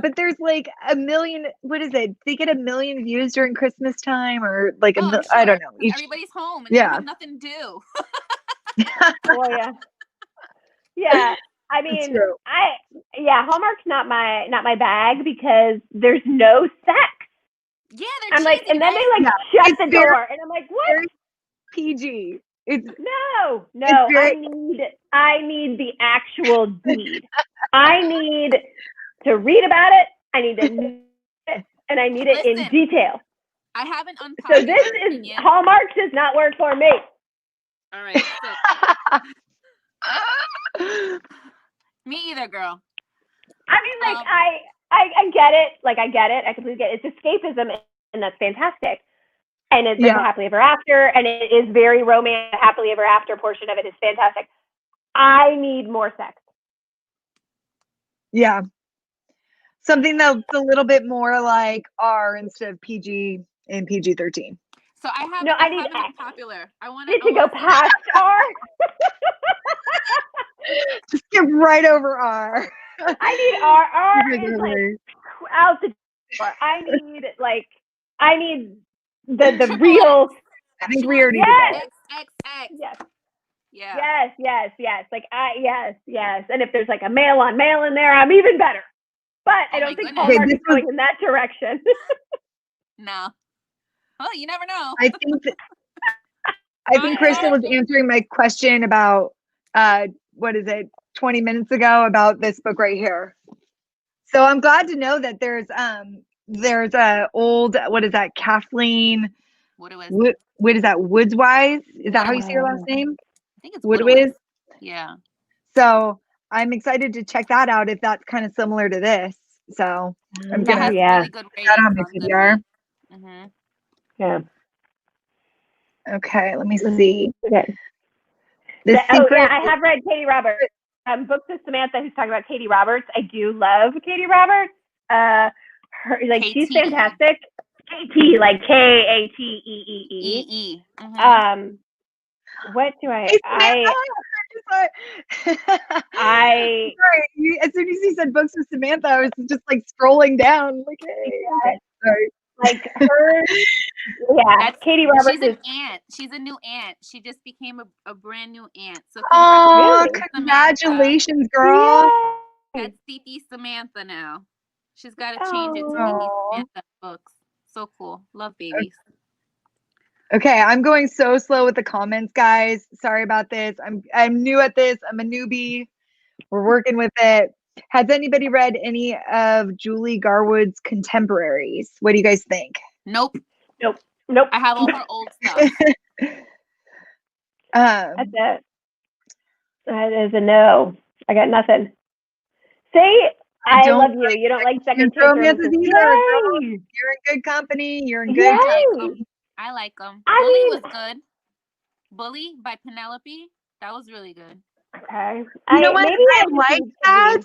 [SPEAKER 3] But there's like a million. What is it? They get 1 million views during Christmas time, or like I don't know.
[SPEAKER 1] Everybody's home and they have nothing to do.
[SPEAKER 2] Yeah. I mean, Hallmark's not my bag because there's no sex.
[SPEAKER 1] Yeah,
[SPEAKER 2] I'm like, and then they like shut the door, and I'm like, what?
[SPEAKER 3] PG.
[SPEAKER 2] No. I need the actual deed. I need to read about it. I need to know it, and I need it in detail.
[SPEAKER 1] I have an unpopular
[SPEAKER 2] So this
[SPEAKER 1] opinion.
[SPEAKER 2] is Hallmark does not work for me.
[SPEAKER 1] All right. So. Me either, girl.
[SPEAKER 2] I mean, like, I get it. Like, I get it. I completely get it. It's escapism, and that's fantastic. And it's a happily ever after, and it is very romantic. Happily ever after portion of it is fantastic. I need more sex.
[SPEAKER 3] Yeah. Something that's a little bit more like R instead of PG and PG-13.
[SPEAKER 1] So I have an unpopular. I want
[SPEAKER 2] to go past R.
[SPEAKER 3] Just skip right over R.
[SPEAKER 2] I need R. R is like out the door. I need the real.
[SPEAKER 3] I think we already
[SPEAKER 1] did.
[SPEAKER 2] Yes.
[SPEAKER 1] Yeah.
[SPEAKER 2] Yes. Like yes. And if there's like a male on male in there, I'm even better. But I don't think Hallmark is going in that direction.
[SPEAKER 1] No. Well, you never know.
[SPEAKER 3] I think Krista was answering my question about 20 minutes ago about this book right here. So I'm glad to know that there's a old, what is that, Kathleen? What is that, Woodswise? Is that how you say your last name?
[SPEAKER 1] I think it's
[SPEAKER 3] Woodwiz.
[SPEAKER 1] Yeah.
[SPEAKER 3] So I'm excited to check that out if that's kind of similar to this. So I'm gonna
[SPEAKER 1] really good
[SPEAKER 3] that on my PBR.
[SPEAKER 1] Mm-hmm.
[SPEAKER 2] Yeah.
[SPEAKER 3] Okay, let me see.
[SPEAKER 2] Okay. I have read Katie Roberts. Books with Samantha, who's talking about Katie Roberts. I do love Katie Roberts. She's fantastic. KT, like Kateee.
[SPEAKER 1] Mm-hmm.
[SPEAKER 2] What do I?
[SPEAKER 3] Sorry. As soon as you said books with Samantha, I was just like scrolling down. Like, hey, okay, sorry.
[SPEAKER 2] Like her, Katie Roberts
[SPEAKER 1] is an aunt. She's a new aunt. She just became a brand new aunt. So
[SPEAKER 3] congratulations, girl.
[SPEAKER 1] That's Titi Samantha now. She's got to change it to Titi Samantha books. So cool. Love babies.
[SPEAKER 3] Okay, I'm going so slow with the comments, guys. Sorry about this. I'm new at this. I'm a newbie. We're working with it. Has anybody read any of Julie Garwood's contemporaries? What do you guys think?
[SPEAKER 1] Nope.
[SPEAKER 2] I
[SPEAKER 1] have all her old stuff.
[SPEAKER 2] That's it. That is a no. I got nothing. See, I love you. You don't like second chance romances either.
[SPEAKER 3] You're in good company. You're in good company.
[SPEAKER 1] I like them. Bully was good. Bully by Penelope. That was really good.
[SPEAKER 2] Okay.
[SPEAKER 3] You know what?
[SPEAKER 2] Maybe
[SPEAKER 3] I
[SPEAKER 2] just
[SPEAKER 3] like
[SPEAKER 2] need to
[SPEAKER 3] that.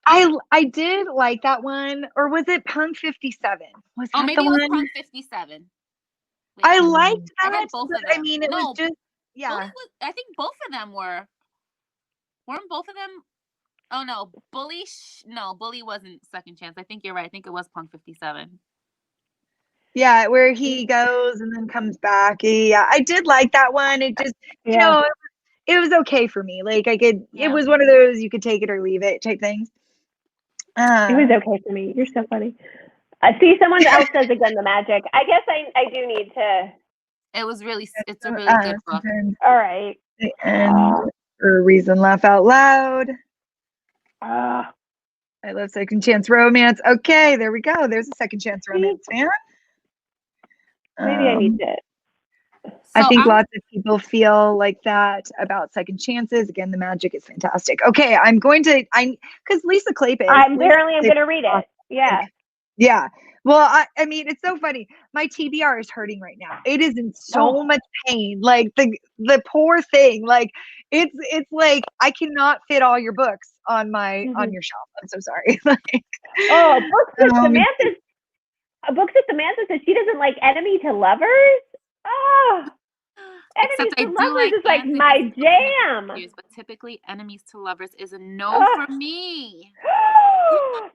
[SPEAKER 2] read.
[SPEAKER 3] I did like that one, or was it Punk 57? Was
[SPEAKER 1] Oh,
[SPEAKER 3] that
[SPEAKER 1] maybe
[SPEAKER 3] the
[SPEAKER 1] it was
[SPEAKER 3] one?
[SPEAKER 1] Punk 57.
[SPEAKER 3] I
[SPEAKER 1] Wait,
[SPEAKER 3] liked
[SPEAKER 1] I
[SPEAKER 3] that,
[SPEAKER 1] had both
[SPEAKER 3] but
[SPEAKER 1] of them.
[SPEAKER 3] I mean, it was
[SPEAKER 1] No,
[SPEAKER 3] just
[SPEAKER 1] Bully
[SPEAKER 3] yeah.
[SPEAKER 1] was. I think both of them were. Weren't both of them? Oh no, Bully. No, Bully wasn't Second Chance. I think you're right. I think it was Punk 57.
[SPEAKER 3] Yeah, where he goes and then comes back. Yeah, I did like that one. It just, you
[SPEAKER 2] Yeah.
[SPEAKER 3] know, it was okay for me. Like I could,
[SPEAKER 1] Yeah.
[SPEAKER 3] it was one of those you could take it or leave it type things.
[SPEAKER 2] It was okay for me. You're so funny. See, someone else says Again the Magic. I guess I do need to.
[SPEAKER 1] It was really. It's a really good book.
[SPEAKER 2] All right.
[SPEAKER 3] And for a reason, laugh out loud.
[SPEAKER 2] I
[SPEAKER 3] love Second Chance Romance. Okay, there we go. There's a Second Chance Romance fan.
[SPEAKER 2] Maybe I need to.
[SPEAKER 3] I think lots of people feel like that about second chances. Again, the magic is fantastic. Okay, because Lisa Kleypas.
[SPEAKER 2] I'm gonna read it. Yeah.
[SPEAKER 3] Yeah. Well, I mean, it's so funny. My TBR is hurting right now. It is in so much pain. Like the poor thing. Like it's like I cannot fit all your books on your shelf. I'm so sorry.
[SPEAKER 2] Books at Samantha says she doesn't like Enemy to Lovers. Oh, Enemies to Lovers is like my jam.
[SPEAKER 1] But typically, Enemies to Lovers is a no for me.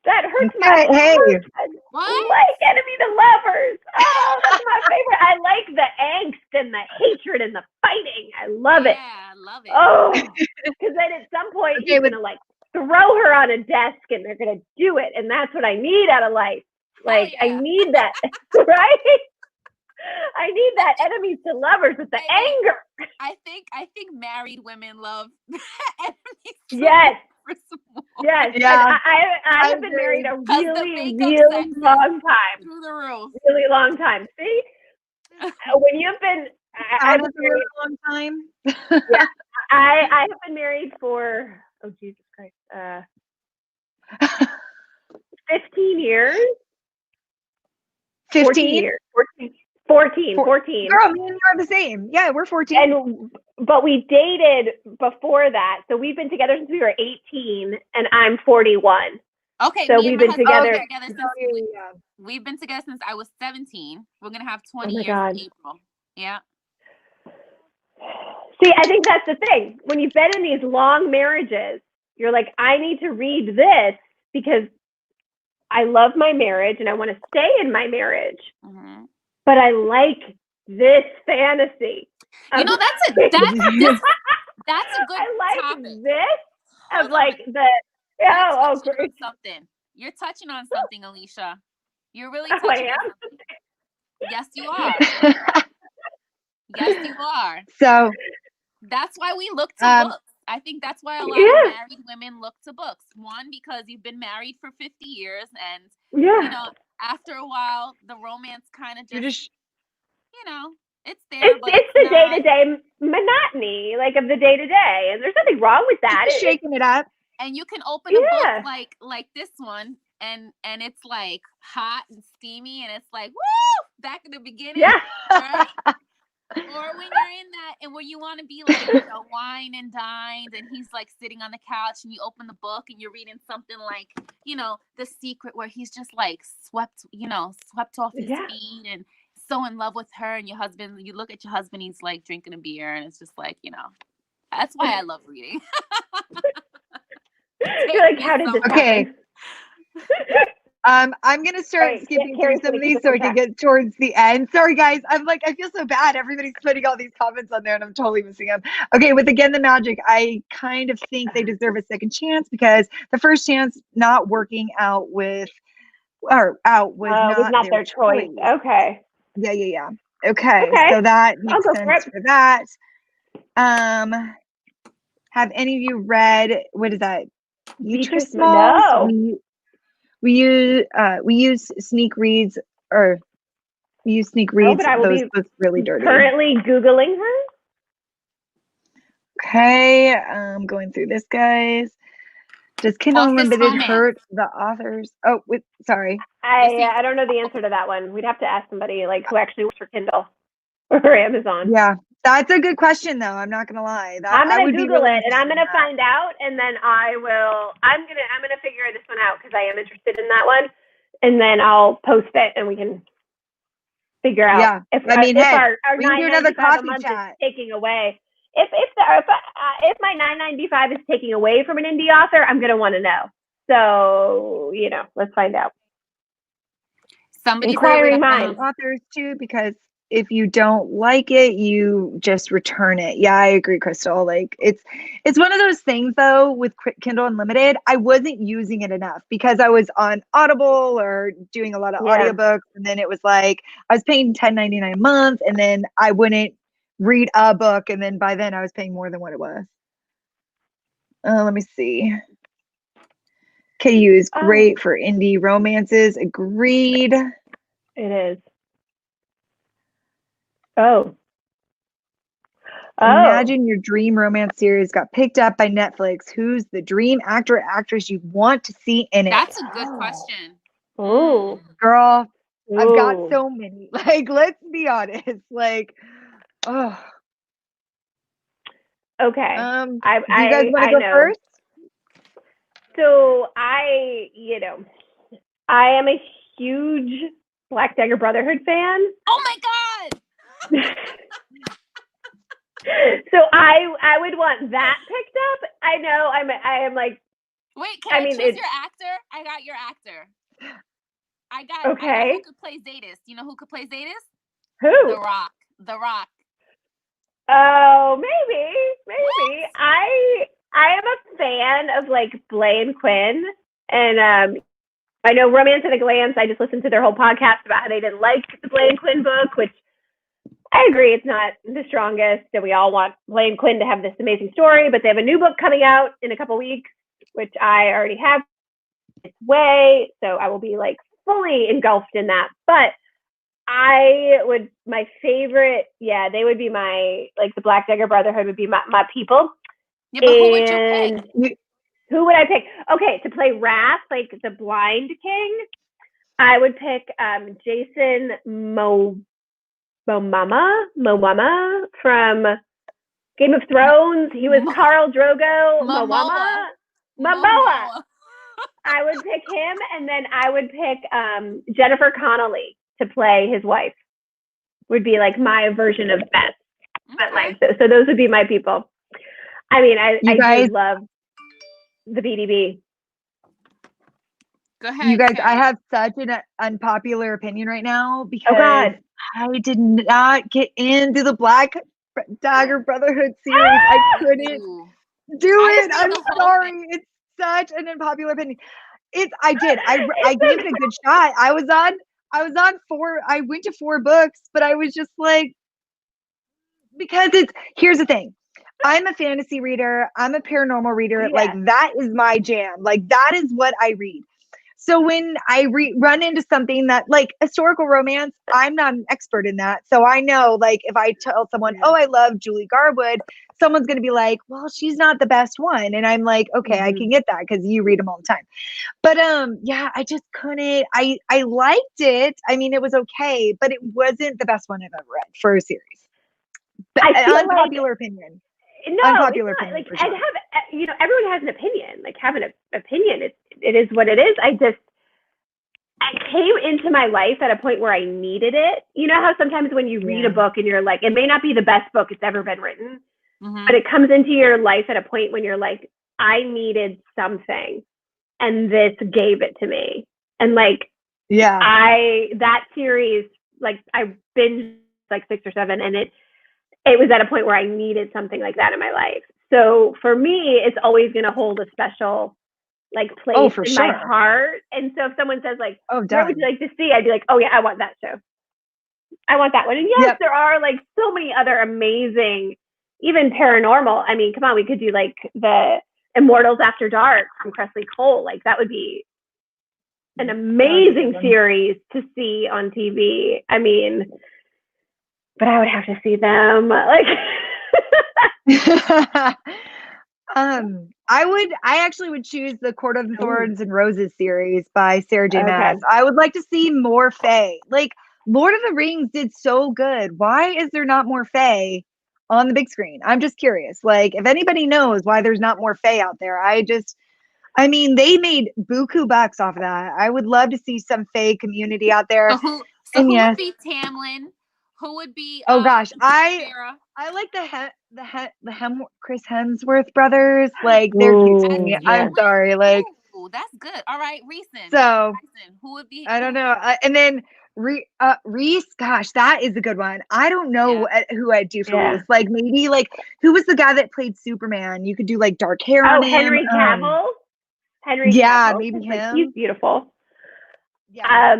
[SPEAKER 2] That hurts my heart.
[SPEAKER 1] What?
[SPEAKER 2] I like Enemy to Lovers. Oh, that's my favorite. I like the angst and the hatred and the fighting. I love it.
[SPEAKER 1] Yeah, I love it.
[SPEAKER 2] Oh, because then at some point he's gonna like throw her on a desk and they're gonna do it, and that's what I need out of life. Like I need that, right? I need that Enemies to Lovers with the anger.
[SPEAKER 1] I think married women love Enemies to
[SPEAKER 2] Yes.
[SPEAKER 1] Lovers.
[SPEAKER 2] Yes.
[SPEAKER 3] Yeah.
[SPEAKER 2] I have been married a really, really long time.
[SPEAKER 1] Through the roof.
[SPEAKER 2] Really long time. See? When you've been I've been married
[SPEAKER 3] a long time.
[SPEAKER 2] Yeah. I have been married for Jesus Christ. 15 years.
[SPEAKER 3] 15
[SPEAKER 2] 14 years. 14.
[SPEAKER 3] Girl, me and you are the same. Yeah, we're 14.
[SPEAKER 2] But we dated before that. So we've been together since we were 18 and I'm 41.
[SPEAKER 1] Okay.
[SPEAKER 2] So we've been together.
[SPEAKER 1] We've been together since I was 17. We're going to have 20 years in April. Yeah.
[SPEAKER 2] See, I think that's the thing. When you've been in these long marriages, you're like, I need to read this because I love my marriage and I want to stay in my marriage. Mm-hmm. But I like this fantasy.
[SPEAKER 1] You know, that's a good
[SPEAKER 2] I like
[SPEAKER 1] topic.
[SPEAKER 2] This of like the
[SPEAKER 1] something. You're touching on something, Alicia. You're really touching on something. Yes, you are. Yes, you are.
[SPEAKER 3] So
[SPEAKER 1] that's why we look to books. I think that's why a lot of married women look to books. One, because you've been married for 50 years and you know, after a while the romance kind of just you know, it's there.
[SPEAKER 2] It's the day-to-day monotony, like of the day-to-day. And there's nothing wrong with that.
[SPEAKER 3] It's shaking it up.
[SPEAKER 1] And you can open a book like this one and it's like hot and steamy and it's like, woo, back in the beginning.
[SPEAKER 2] Yeah.
[SPEAKER 1] Right? Or when you're in that and where you want to be like, you know, wine and dined and he's like sitting on the couch and you open the book and you're reading something like, you know, The Secret, where he's just like swept off his feet and so in love with her, and you look at your husband, he's like drinking a beer and it's just like, you know, that's why I love reading.
[SPEAKER 2] You're like, how did this happen?
[SPEAKER 3] I'm gonna start skipping through some of these so we can get towards the end. Sorry guys, I feel so bad. Everybody's putting all these comments on there and I'm totally missing them. Okay, with Again the Magic, I kind of think they deserve a second chance because the first chance not working out was not their choice.
[SPEAKER 2] Okay.
[SPEAKER 3] Yeah. Okay, so that makes sense for that. Have any of you read, what is that? Beatrice Malls?
[SPEAKER 2] No.
[SPEAKER 3] We use Sneak Reads, those books really dirty.
[SPEAKER 2] Currently Googling her.
[SPEAKER 3] Okay, I'm going through this, guys. Does Kindle Unlimited hurt the authors? Oh, sorry.
[SPEAKER 2] I don't know the answer to that one. We'd have to ask somebody like who actually works for Kindle. or Amazon?
[SPEAKER 3] Yeah, that's a good question, though. I'm not gonna lie.
[SPEAKER 2] I'm
[SPEAKER 3] I
[SPEAKER 2] gonna
[SPEAKER 3] would be
[SPEAKER 2] Google
[SPEAKER 3] really
[SPEAKER 2] it, and I'm
[SPEAKER 3] interested in
[SPEAKER 2] gonna
[SPEAKER 3] that.
[SPEAKER 2] find out, and then I'm gonna figure this one out because I am interested in that one, and then I'll post it, and we can figure out
[SPEAKER 3] Yeah,
[SPEAKER 2] if
[SPEAKER 3] I mean, hey,
[SPEAKER 2] our
[SPEAKER 3] we can do another
[SPEAKER 2] $9.95 a
[SPEAKER 3] coffee
[SPEAKER 2] month
[SPEAKER 3] chat.
[SPEAKER 2] is taking away. If my $9.95 is taking away from an indie author, I'm gonna want to know. So let's find out.
[SPEAKER 1] Somebody's
[SPEAKER 2] Inquiring minds.
[SPEAKER 3] Authors too, because if you don't like it, you just return it. Yeah, I agree, Crystal. Like it's one of those things though with Kindle Unlimited. I wasn't using it enough because I was on Audible or doing a lot of audiobooks, and then it was like I was paying $10.99 a month, and then I wouldn't read a book, and then by then I was paying more than what it was. Let me see. KU is great for indie romances. Agreed.
[SPEAKER 2] It is. Oh.
[SPEAKER 3] Imagine your dream romance series got picked up by Netflix. Who's the dream actor or actress you want to see in it?
[SPEAKER 1] That's a good question.
[SPEAKER 2] Oh,
[SPEAKER 3] girl, I've got so many. Like, let's be honest. Like, oh.
[SPEAKER 2] Okay.
[SPEAKER 3] Do you guys want to go first?
[SPEAKER 2] So I am a huge Black Dagger Brotherhood fan.
[SPEAKER 1] Oh my God.
[SPEAKER 2] So I would want that picked up. I know I am like.
[SPEAKER 1] Wait, can I choose your actor? I got your actor. I got who could play Zadis. You know who could play Zadis?
[SPEAKER 2] Who?
[SPEAKER 1] The Rock. The Rock.
[SPEAKER 2] Oh, maybe. What? I am a fan of like Blaine Quinn, and I know Romance at a Glance. I just listened to their whole podcast about how they didn't like the Blaine Quinn book, which I agree it's not the strongest, and we all want Blaine Quinn to have this amazing story, but they have a new book coming out in a couple weeks, which I already have its way, so I will be like fully engulfed in that. But my favorite, they would be the Black Dagger Brotherhood would be my people.
[SPEAKER 1] Yeah, but who would you pick?
[SPEAKER 2] Who would I pick? Okay, to play Wrath, like the Blind King, I would pick Jason Momoa from Game of Thrones. He was Khal Drogo. Momoa. I would pick him, and then I would pick Jennifer Connelly to play his wife. Would be like my version of Beth. But like, so those would be my people. I mean, I do love the BDB.
[SPEAKER 1] Go ahead.
[SPEAKER 3] You guys, I have such an unpopular opinion right now because I did not get into the Black Dagger Brotherhood series. I couldn't do it. I'm sorry. It's such an unpopular opinion. I did. I gave it a good shot. I was on 4. I went to 4 books, but I was just like, because here's the thing. I'm a fantasy reader. I'm a paranormal reader. Yeah. Like that is my jam. Like that is what I read. So when I run into something that like historical romance, I'm not an expert in that. So I know like if I tell someone, oh, I love Julie Garwood, someone's going to be like, well, she's not the best one. And I'm like, okay, I can get that because you read them all the time. But yeah, I just couldn't. I liked it. I mean, it was okay, but it wasn't the best one I've ever read for a series. Unpopular opinion.
[SPEAKER 2] No, unpopular opinion. Like, sure. Everyone has an opinion. Like, have an opinion. It is what it is. I came into my life at a point where I needed it. You know how sometimes when you read a book and you're like, it may not be the best book it's ever been written, but it comes into your life at a point when you're like, I needed something, and this gave it to me. And like, that series, like I binged like 6 or 7, and it was at a point where I needed something like that in my life. So for me, it's always going to hold a special like place in my heart. And so if someone says like, what would you like to see? I'd be like, oh yeah, I want that show. I want that one. And yes, there are like so many other amazing, even paranormal. I mean, come on, we could do like the Immortals After Dark from Cressley Cole. Like that would be an amazing series to see on TV. I mean, but I would have to see them. Like,
[SPEAKER 3] I actually would choose the Court of Thorns and Roses series by Sarah J. Maas. I would like to see more Fae. Like Lord of the Rings did so good. Why is there not more Fae on the big screen? I'm just curious. Like, if anybody knows why there's not more Fae out there, I mean, they made buku bucks off of that. I would love to see some Fae community out there.
[SPEAKER 1] So
[SPEAKER 3] and
[SPEAKER 1] who
[SPEAKER 3] yes,
[SPEAKER 1] would be Tamlin? Who would be?
[SPEAKER 3] Oh gosh,
[SPEAKER 1] Sarah?
[SPEAKER 3] I like Chris Hemsworth brothers. Like, they're cute to me. I'm sorry. Like,
[SPEAKER 1] ooh, that's good. All right, Reeson.
[SPEAKER 3] So
[SPEAKER 1] who would be?
[SPEAKER 3] I don't know. And then Reese, gosh, that is a good one. I don't know who I'd do for Reese. Like, maybe like, who was the guy that played Superman? You could do like dark hair on him.
[SPEAKER 2] Henry Cavill. Henry
[SPEAKER 3] yeah,
[SPEAKER 2] Cavill.
[SPEAKER 3] Maybe him.
[SPEAKER 2] He's beautiful.
[SPEAKER 3] Yeah.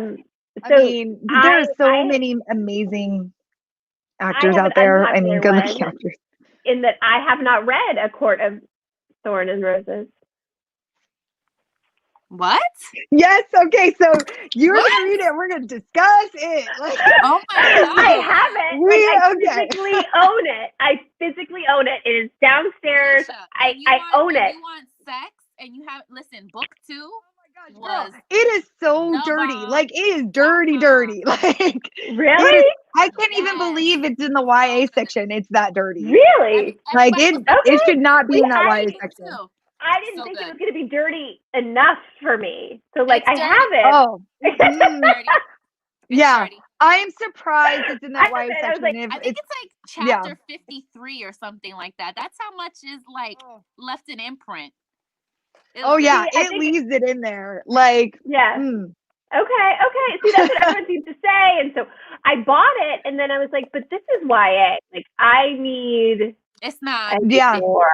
[SPEAKER 3] So I mean, there are so many amazing actors out there. I mean, good looking actors.
[SPEAKER 2] In that I have not read A Court of Thorn and Roses.
[SPEAKER 1] What?
[SPEAKER 3] Yes. Okay. So you're gonna read it. We're gonna discuss it. Like,
[SPEAKER 1] oh my God.
[SPEAKER 2] I have it. I physically own it. I physically own it. It is downstairs. I own it.
[SPEAKER 1] You want sex and you have book 2.
[SPEAKER 3] It is so dirty. Like, it is dirty. Like,
[SPEAKER 2] really?
[SPEAKER 3] I can't even believe it's in the YA section. It's that dirty.
[SPEAKER 2] Really?
[SPEAKER 3] Like, it should not be in that YA section.
[SPEAKER 2] I didn't think it was going to be dirty enough for me. So, like, I have it.
[SPEAKER 3] Yeah. I'm surprised it's in that YA section.
[SPEAKER 1] I think it's like chapter 53 or something like that. That's how much is, like, left in imprint.
[SPEAKER 3] It leaves it in there. Like,
[SPEAKER 2] Okay. See, that's what everyone seems to say. And so I bought it, and then I was like, but this is YA. Like, I need.
[SPEAKER 1] It's not.
[SPEAKER 2] More.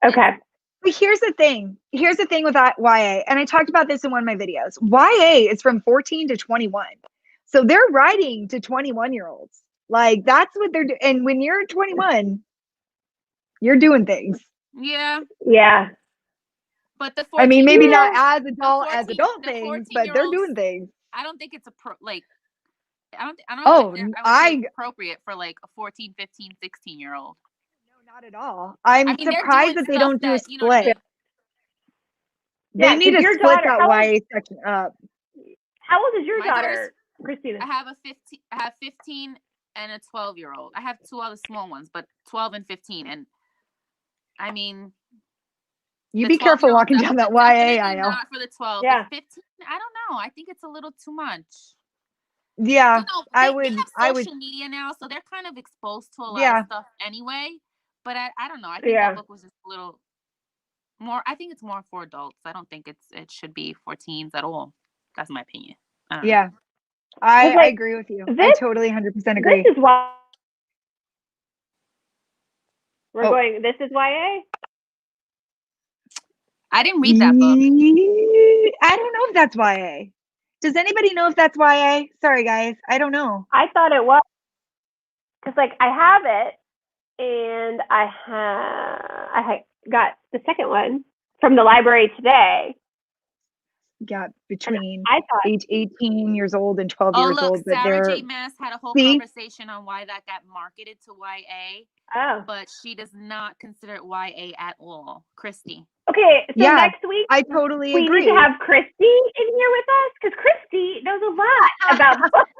[SPEAKER 2] Okay.
[SPEAKER 3] But here's the thing with that YA, and I talked about this in one of my videos. YA is from 14 to 21. So they're writing to 21-year-olds. Like, that's what they're doing. And when you're 21, you're doing things.
[SPEAKER 1] Yeah.
[SPEAKER 2] Yeah.
[SPEAKER 1] But the
[SPEAKER 3] 14, I mean, maybe not as adult things, but they're doing things.
[SPEAKER 1] I don't think it's I don't think it's appropriate for like a 14, 15, 16-year-old.
[SPEAKER 3] No, not at all. I'm surprised that they don't do a split. They need to split that YA section up.
[SPEAKER 2] How old is your daughter, Christina?
[SPEAKER 1] I have 15 and a 12-year-old. I have 2 other small ones, but 12 and 15. And I mean,
[SPEAKER 3] you be careful walking down that YA aisle.
[SPEAKER 1] Not for the 12. Yeah. 15, I don't know. I think it's a little too much.
[SPEAKER 3] Yeah,
[SPEAKER 1] they have social media now, so they're kind of exposed to a lot of stuff anyway. But I don't know. I think that book was just a little more. I think it's more for adults. I don't think it should be for teens at all. That's my opinion.
[SPEAKER 3] Yeah, I agree with you. I totally 100% agree.
[SPEAKER 2] This is why we're going. This is YA.
[SPEAKER 1] I didn't read that book.
[SPEAKER 3] I don't know if that's YA. Does anybody know if that's YA? Sorry, guys. I don't know.
[SPEAKER 2] I thought it was. Because, like, I have it, and I got the second one from the library today.
[SPEAKER 3] Yeah, between age 18 years old and 12 years old. But
[SPEAKER 1] Sarah J. Maas had a whole conversation on why that got marketed to YA.
[SPEAKER 2] Oh.
[SPEAKER 1] But she does not consider it YA at all. Christy.
[SPEAKER 2] Okay, so next week
[SPEAKER 3] I totally agree.
[SPEAKER 2] We need to have Christy in here with us because Christy knows a lot about books.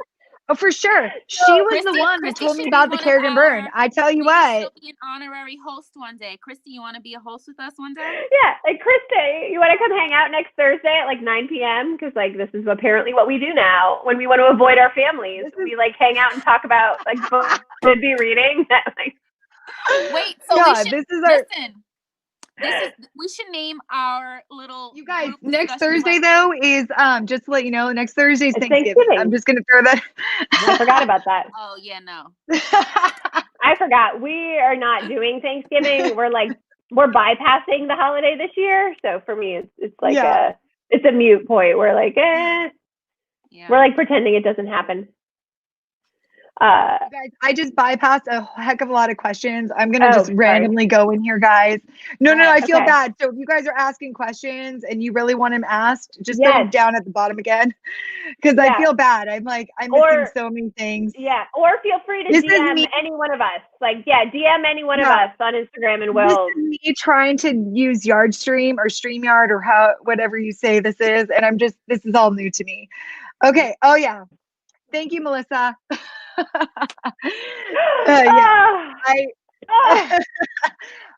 [SPEAKER 3] Oh, for sure. She was the one that told me about the Kerrigan Byrne. I tell you what.
[SPEAKER 1] She'll be an honorary host one day. Christy, you want to be a host with us one day?
[SPEAKER 2] Yeah, like Christy, you want to come hang out next Thursday at like 9 p.m. Because like this is apparently what we do now when we want to avoid our families. We like hang out and talk about like books to be reading.
[SPEAKER 1] Wait, so listen. We should name our little.
[SPEAKER 3] You guys, next Thursday though is just to let you know, next Thursday is Thanksgiving. I'm just gonna throw that.
[SPEAKER 2] I forgot about that.
[SPEAKER 1] Oh yeah, no.
[SPEAKER 2] I forgot. We are not doing Thanksgiving. We're bypassing the holiday this year. So for me, it's like it's a mute point. We're like, we're like pretending it doesn't happen.
[SPEAKER 3] Guys, I just bypassed a heck of a lot of questions. I'm gonna just randomly go in here, guys. No, I feel bad. So if you guys are asking questions and you really want them asked, just put them down at the bottom again, because I feel bad. I'm missing so many things.
[SPEAKER 2] Yeah, or feel free to DM any one of us. Like, DM any one of us on Instagram, and we'll.
[SPEAKER 3] This is me trying to use Yardstream or StreamYard or whatever you say this is, and this is all new to me. Okay. Oh yeah. Thank you, Melissa. Yeah,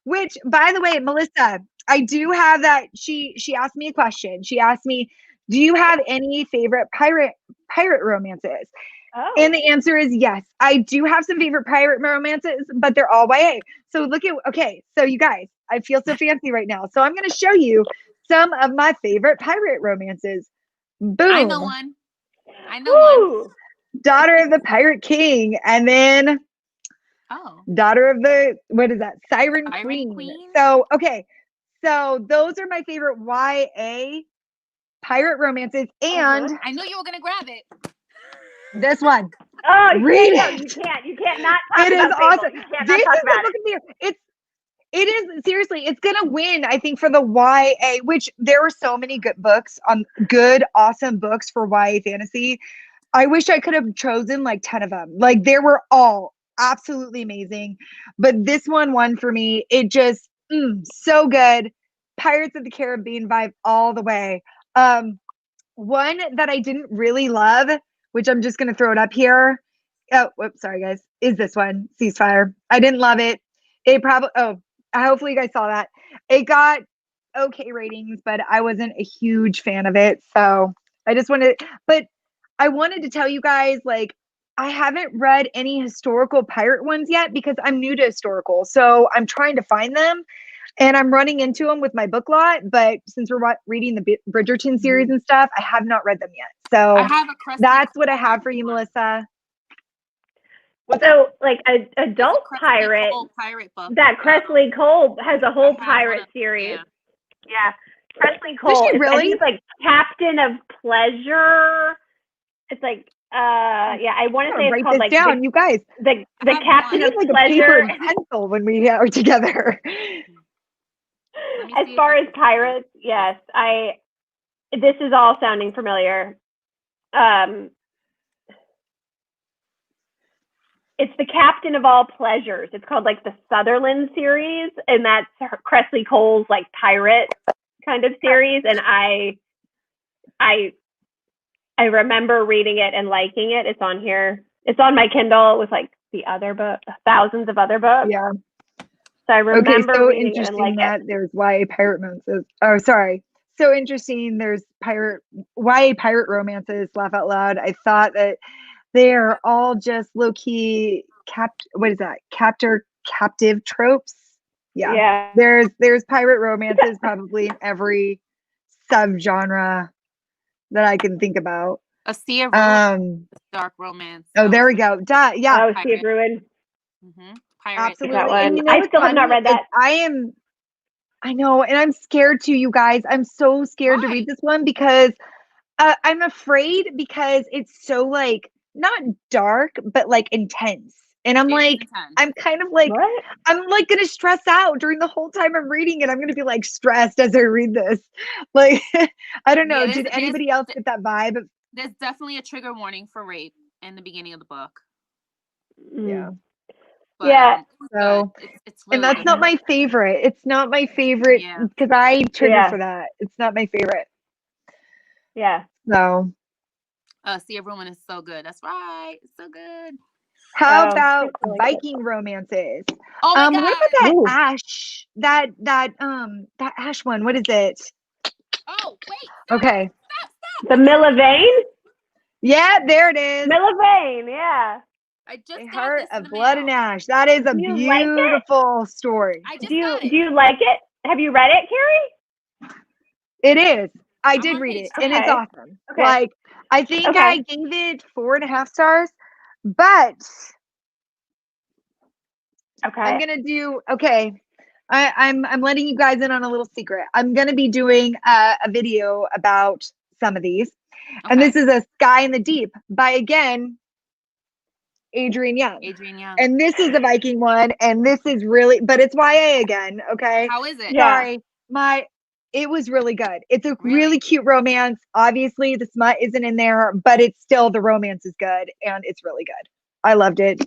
[SPEAKER 3] which, by the way, Melissa, I do have that. She asked me a question. She asked me, "Do you have any favorite pirate romances?"
[SPEAKER 2] Oh.
[SPEAKER 3] And the answer is yes. I do have some favorite pirate romances, but they're all YA. So okay, so you guys, I feel so fancy right now. So I'm going to show you some of my favorite pirate romances. Boom.
[SPEAKER 1] I know one. One.
[SPEAKER 3] Daughter of the Pirate King, and then Daughter of the, what is that? Siren Queen. So, okay. So those are my favorite YA pirate romances. And
[SPEAKER 1] I knew you were going to grab it.
[SPEAKER 3] This one.
[SPEAKER 2] Oh,
[SPEAKER 3] read
[SPEAKER 2] it. You can't not talk about it. Is awesome.
[SPEAKER 3] This is the book of the year. It is, seriously, it's gonna win, I think, for the YA, which there were so many good books awesome books for YA fantasy. I wish I could have chosen like 10 of them. Like, they were all absolutely amazing, but this one won for me. It just so good. Pirates of the Caribbean vibe all the way. One that I didn't really love, which I'm just gonna throw it up here. Oh, whoops, sorry guys. Is this one, Ceasefire? I didn't love it. It probably hopefully you guys saw that. It got okay ratings, but I wasn't a huge fan of it. So I wanted to tell you guys, like, I haven't read any historical pirate ones yet because I'm new to historical. So I'm trying to find them and I'm running into them with my book lot. But since we're reading the Bridgerton series and stuff, I have not read them yet. So that's what I have for you, Melissa.
[SPEAKER 2] So, like, an adult pirate
[SPEAKER 1] book.
[SPEAKER 2] That Kresley Cole has a whole pirate series. Yeah. Kresley Cole.
[SPEAKER 3] Does she really?
[SPEAKER 2] I think it's like Captain of Pleasure. It's like, I want to say it's called like
[SPEAKER 3] down, you guys.
[SPEAKER 2] The Captain of
[SPEAKER 3] like
[SPEAKER 2] Pleasure.
[SPEAKER 3] A paper and pencil when we are together.
[SPEAKER 2] As far as pirates, yes, this is all sounding familiar. It's the Captain of All Pleasures. It's called like the Sutherland series, and that's Kresley Cole's like pirate kind of series. And I remember reading it and liking it. It's on here. It's on my Kindle with like the other book, thousands of other books.
[SPEAKER 3] Yeah.
[SPEAKER 2] So I remember
[SPEAKER 3] so
[SPEAKER 2] reading
[SPEAKER 3] interesting
[SPEAKER 2] it and
[SPEAKER 3] that there's YA pirate romances. Oh, sorry. So interesting. There's YA pirate romances. Laugh out loud. I thought that they're all just low-key captive tropes. Yeah. There's pirate romances probably in every subgenre that I can think about.
[SPEAKER 1] A Sea of Ruin, dark romance.
[SPEAKER 3] Oh, there we go. Yeah.
[SPEAKER 2] Oh, Sea of Ruin.
[SPEAKER 1] Pirate.
[SPEAKER 3] Absolutely.
[SPEAKER 2] And I still have not read that.
[SPEAKER 3] I know, and I'm scared too, you guys. I'm so scared to read this one because I'm afraid because it's so like not dark, but like intense. And I'm I'm kind of like, what? I'm like going to stress out during the whole time I'm reading it. I'm going to be like stressed as I read this. Like, I don't know. Did anybody else get that vibe?
[SPEAKER 1] There's definitely a trigger warning for rape in the beginning of the book.
[SPEAKER 3] Yeah.
[SPEAKER 2] But,
[SPEAKER 3] so
[SPEAKER 1] it's really
[SPEAKER 3] and that's not my favorite. It's not my favorite because I trigger for that. It's not my favorite.
[SPEAKER 2] Yeah.
[SPEAKER 3] So
[SPEAKER 1] Sea of Ruin is so good. That's right. It's so good.
[SPEAKER 3] How about Viking romances?
[SPEAKER 1] Oh my God.
[SPEAKER 3] What about that that Ash one? What is it?
[SPEAKER 1] Oh, wait.
[SPEAKER 3] Okay.
[SPEAKER 2] Stop. The Milivane?
[SPEAKER 3] Yeah, there it is.
[SPEAKER 2] Milivane, yeah.
[SPEAKER 1] I just
[SPEAKER 3] A Heart of Blood and Ash. That is a beautiful story.
[SPEAKER 2] Do you like it? Have you read it, Carrie?
[SPEAKER 3] It is. I did read it, and it's awesome. Okay. Like, I think I gave it 4.5 stars, but I'm gonna do I'm letting you guys in on a little secret. I'm gonna be doing a video about some of these, and this is A Sky in the Deep by Adrienne Young. And this is a Viking one, and this is really, but it's YA again. Okay.
[SPEAKER 1] How is it?
[SPEAKER 3] Sorry, it was really good. It's a really cute romance. Obviously, the smut isn't in there, but it's still, the romance is good, and it's really good. I loved it.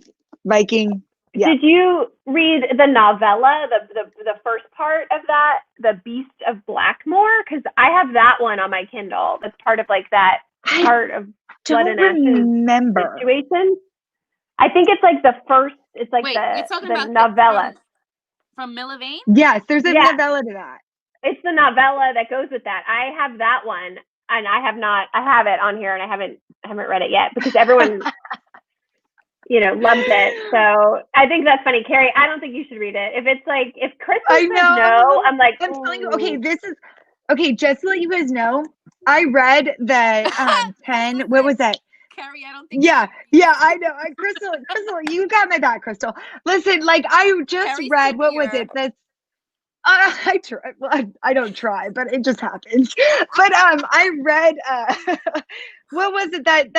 [SPEAKER 3] Viking. Yeah.
[SPEAKER 2] Did you read the novella, the first part of that, The Beast of Blackmore? Because I have that one on my Kindle. That's part of like that part of Blood
[SPEAKER 3] don't
[SPEAKER 2] and Ashes
[SPEAKER 3] remember.
[SPEAKER 2] situation. I think it's like the first. It's like
[SPEAKER 1] Wait, you're talking
[SPEAKER 2] the
[SPEAKER 1] about
[SPEAKER 2] novella.
[SPEAKER 1] from Miller Vane?
[SPEAKER 3] Yes, there's a novella to that.
[SPEAKER 2] It's the novella that goes with that. I have that one, and I have it on here, and I haven't read it yet because everyone, loves it. So I think that's funny, Carrie. I don't think you should read it. If it's like if Chris says no, I'm like,
[SPEAKER 3] I'm telling you. Okay. Just to let you guys know, I read the 10. What was that?
[SPEAKER 1] Carrie, I don't think.
[SPEAKER 3] Yeah, I know. Crystal, you got my back, Crystal. Listen, like I just
[SPEAKER 1] Carrie's
[SPEAKER 3] read. What was
[SPEAKER 1] superior.
[SPEAKER 3] it? That's I try. Well, I don't try, but it just happens. But I read what was it that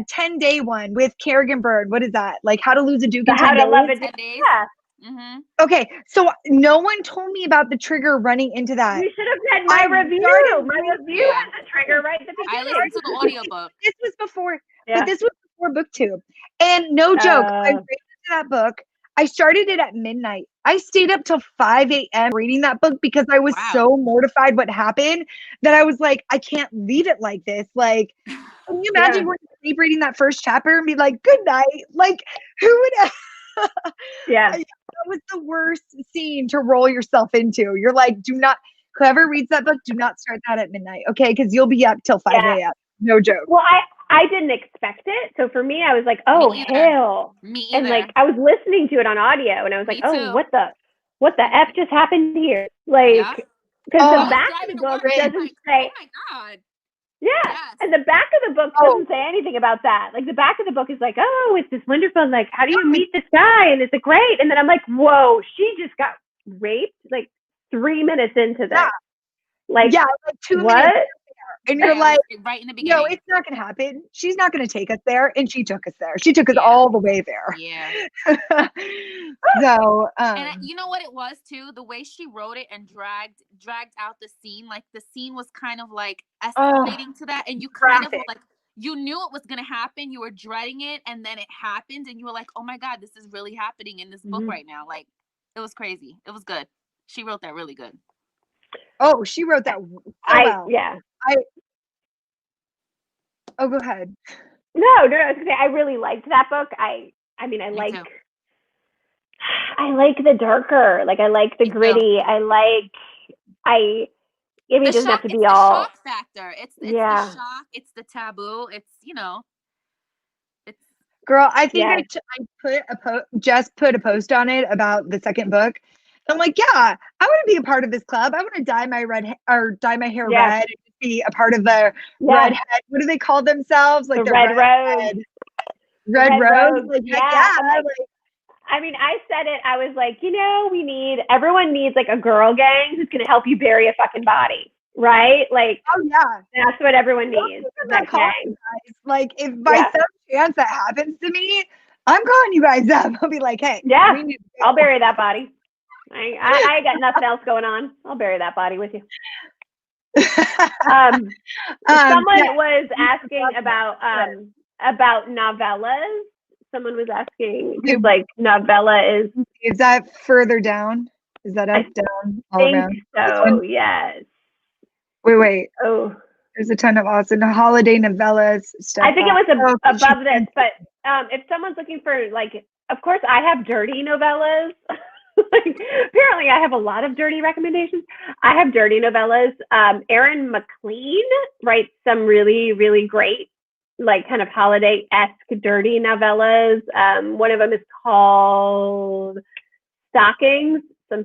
[SPEAKER 3] 10-day one with Kerrigan Bird? What is that? Like How to Lose a Duke in 10
[SPEAKER 2] How
[SPEAKER 3] days?
[SPEAKER 2] to Love a
[SPEAKER 1] Duke.
[SPEAKER 2] Duke. Yeah.
[SPEAKER 1] Mm-hmm.
[SPEAKER 3] Okay, so no one told me about the trigger running into that.
[SPEAKER 2] You should have read my review. My review has a trigger right at the beginning.
[SPEAKER 1] I listened to the audiobook.
[SPEAKER 3] This was before, but this was before BookTube. And no joke, I read that book. I started it at midnight. I stayed up till 5 a.m. reading that book because I was so mortified what happened that I was like, I can't leave it like this. Like, can you imagine going to sleep reading that first chapter and be like, good night? Like, who would that was the worst scene to roll yourself into. You're like, whoever reads that book, do not start that at midnight, okay? Because you'll be up till 5 a.m. No joke.
[SPEAKER 2] Well, I didn't expect it. So for me, I was like, oh, hell.
[SPEAKER 1] Me either.
[SPEAKER 2] And like, I was listening to it on audio and I was like, oh, what the F just happened here? Like, because the back of the book doesn't say.
[SPEAKER 1] Oh my God.
[SPEAKER 2] Yeah. Yes. And the back of the book doesn't say anything about that. Like the back of the book is like, oh, it's this wonderful, like, how do you meet this guy? And it's a great. And then I'm like, whoa, she just got raped like 3 minutes into this. Like
[SPEAKER 3] 2 minutes. And you're like,
[SPEAKER 1] right in the beginning.
[SPEAKER 3] No, it's not going to happen. She's not going to take us there. And she took us there. She took us all the way there.
[SPEAKER 1] Yeah.
[SPEAKER 3] So,
[SPEAKER 1] and you know what it was too? The way she wrote it and dragged out the scene. Like the scene was kind of like escalating to that. And you kind of like, you knew it was going to happen. You were dreading it. And then it happened. And you were like, oh my God, this is really happening in this book right now. Like, it was crazy. It was good. She wrote that really good.
[SPEAKER 3] Oh, she wrote that well. Oh, go ahead.
[SPEAKER 2] No. I was gonna say I really liked that book. I like the darker. Like I like the gritty. It doesn't have to be all.
[SPEAKER 1] The shock factor. It's the shock. It's the taboo. It's It's.
[SPEAKER 3] Girl, I think I just put a post on it about the second book. I'm like, yeah, I want to be a part of this club. I want to dye my hair red and be a part of the redhead. What do they call themselves? Like
[SPEAKER 2] the red rose.
[SPEAKER 3] Red rose. Like,
[SPEAKER 2] I said it. I was like, everyone needs like a girl gang who's going to help you bury a fucking body. Right? Like, that's what everyone needs. That gang.
[SPEAKER 3] Like, if by some chance that happens to me, I'm calling you guys up. I'll be like, hey,
[SPEAKER 2] I'll bury that body. I got nothing else going on. I'll bury that body with you. Someone was asking about novellas. Someone was asking like novella
[SPEAKER 3] is that further down? Is that up, down, all around?
[SPEAKER 2] So yes.
[SPEAKER 3] Wait.
[SPEAKER 2] Oh,
[SPEAKER 3] there's a ton of awesome holiday novellas stuff.
[SPEAKER 2] I think it was above this, but if someone's looking for like, of course, I have dirty novellas. Apparently I have a lot of dirty recommendations. I have dirty novellas. Erin McLean writes some really, really great, like kind of holiday-esque dirty novellas. One of them is called Stockings, and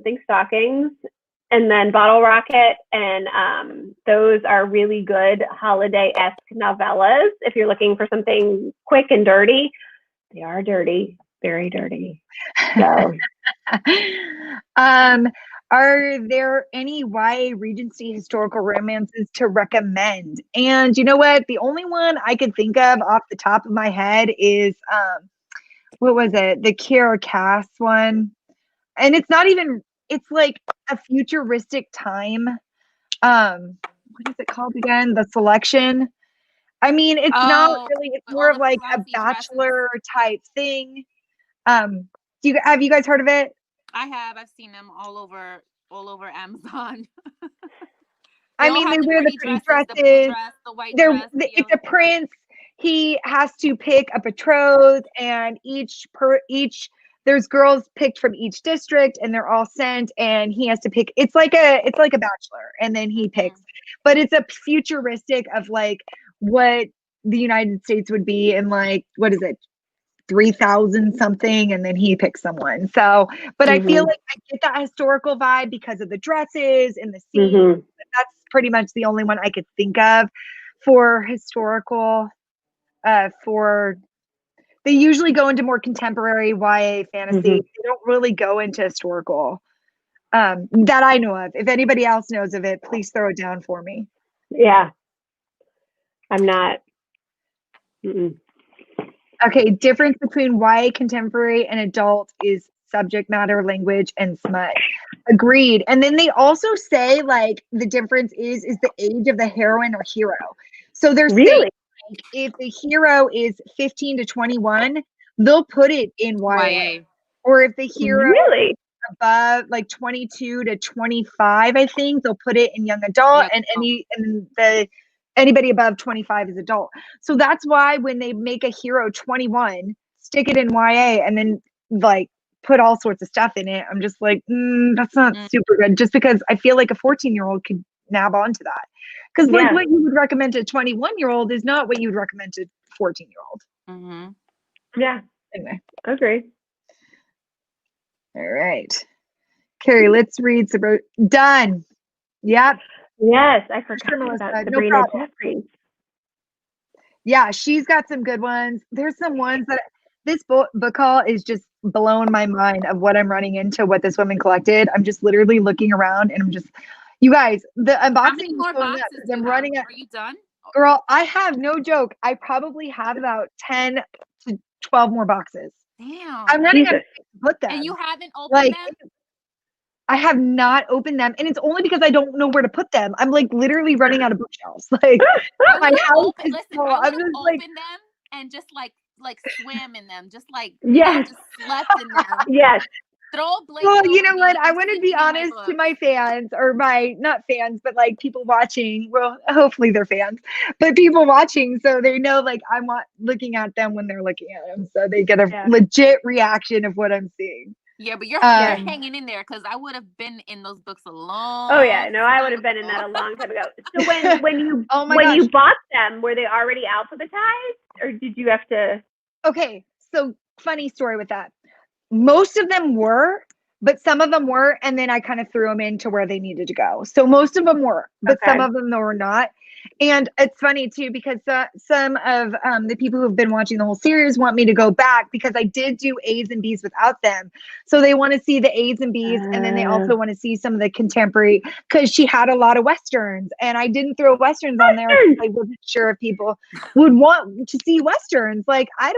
[SPEAKER 2] then Bottle Rocket. And those are really good holiday-esque novellas. If you're looking for something quick and dirty, they are dirty, very dirty. So.
[SPEAKER 3] Are there any YA Regency historical romances to recommend? And you know what? The only one I could think of off the top of my head is what was it? The Kiera Cass one. And it's not even, it's like a futuristic time. What is it called again? The Selection. I mean, it's not really, it's more of like a bachelor type thing. Have you guys heard of it?
[SPEAKER 1] I have. I've seen them all over Amazon. They
[SPEAKER 3] I
[SPEAKER 1] all
[SPEAKER 3] mean,
[SPEAKER 1] have
[SPEAKER 3] they
[SPEAKER 1] the
[SPEAKER 3] wear the
[SPEAKER 1] pretty
[SPEAKER 3] pretty
[SPEAKER 1] dresses, the blue
[SPEAKER 3] dresses.
[SPEAKER 1] dress, the white dress, the
[SPEAKER 3] It's
[SPEAKER 1] yellow.
[SPEAKER 3] a prince. He has to pick a betrothed, and each there's girls picked from each district, and they're all sent, and he has to pick. It's like a bachelor, and then he picks. But it's a futuristic of like what the United States would be in, like, what is it, 3000 something, and then he picks someone. So, but I feel like I get that historical vibe because of the dresses and the scenes. That's pretty much the only one I could think of for historical. They usually go into more contemporary YA fantasy. They don't really go into historical, that I know of. If anybody else knows of it, please throw it down for me.
[SPEAKER 2] Yeah. I'm not.
[SPEAKER 3] Okay, difference between YA contemporary and adult is subject matter, language, and smut. Agreed. And then they also say, like, the difference is the age of the heroine or hero. So they're saying, like, if the hero is 15 to 21, they'll put it in YA. Or if the hero is above, like, 22 to 25, I think they'll put it in young adult, and anybody above 25 is adult. So that's why when they make a hero 21, stick it in YA, and then, like, put all sorts of stuff in it. I'm just like, that's not super good. Just because I feel like a 14-year-old could nab onto that. Because like what you would recommend to a 21-year-old is not what you would recommend to a 14-year-old.
[SPEAKER 2] Yeah.
[SPEAKER 3] Anyway.
[SPEAKER 2] Agree.
[SPEAKER 3] All right. Carrie, let's read some. Done. Yep.
[SPEAKER 2] Yes, I forgot about Sabrina Jeffries.
[SPEAKER 3] Yeah, she's got some good ones. There's some ones that this book haul is just blowing my mind of what I'm running into, what this woman collected. I'm just literally looking around, and I'm just, you guys, the unboxing.
[SPEAKER 1] How many more boxes
[SPEAKER 3] I'm running
[SPEAKER 1] Are you done?
[SPEAKER 3] Girl, I have no joke. I probably have about 10 to 12 more boxes.
[SPEAKER 1] Damn.
[SPEAKER 3] I'm running out of place to put them.
[SPEAKER 1] And you haven't opened them?
[SPEAKER 3] I have not opened them, and it's only because I don't know where to put them. I'm like literally running out of bookshelves. Like my house is full. I'm just like,
[SPEAKER 1] open them and just like swim in them, just like
[SPEAKER 2] yes,
[SPEAKER 1] just slept in them.
[SPEAKER 2] Yes.
[SPEAKER 1] Throw a blanket.
[SPEAKER 3] Well, you know what? I want to be honest to my fans, or my, not fans, but like people watching. Well, hopefully they're fans, but people watching, so they know, like, I'm looking at them when they're looking at them, so they get a legit reaction of what I'm seeing.
[SPEAKER 1] Yeah, but you're hanging in there, because I would have been in those books a long.
[SPEAKER 2] Oh yeah, no, I would have been in that a long time ago. So when you you bought them, were they already alphabetized, or did you have to?
[SPEAKER 3] Okay, so funny story with that. Most of them were, but some of them were, and then I kind of threw them into where they needed to go. So most of them were, but some of them were not. And it's funny too, because some of the people who have been watching the whole series want me to go back, because I did do A's and B's without them. So they want to see the A's and B's, and then they also want to see some of the contemporary, because she had a lot of Westerns, and I didn't throw Westerns on there. I wasn't sure if people would want to see Westerns. Like, and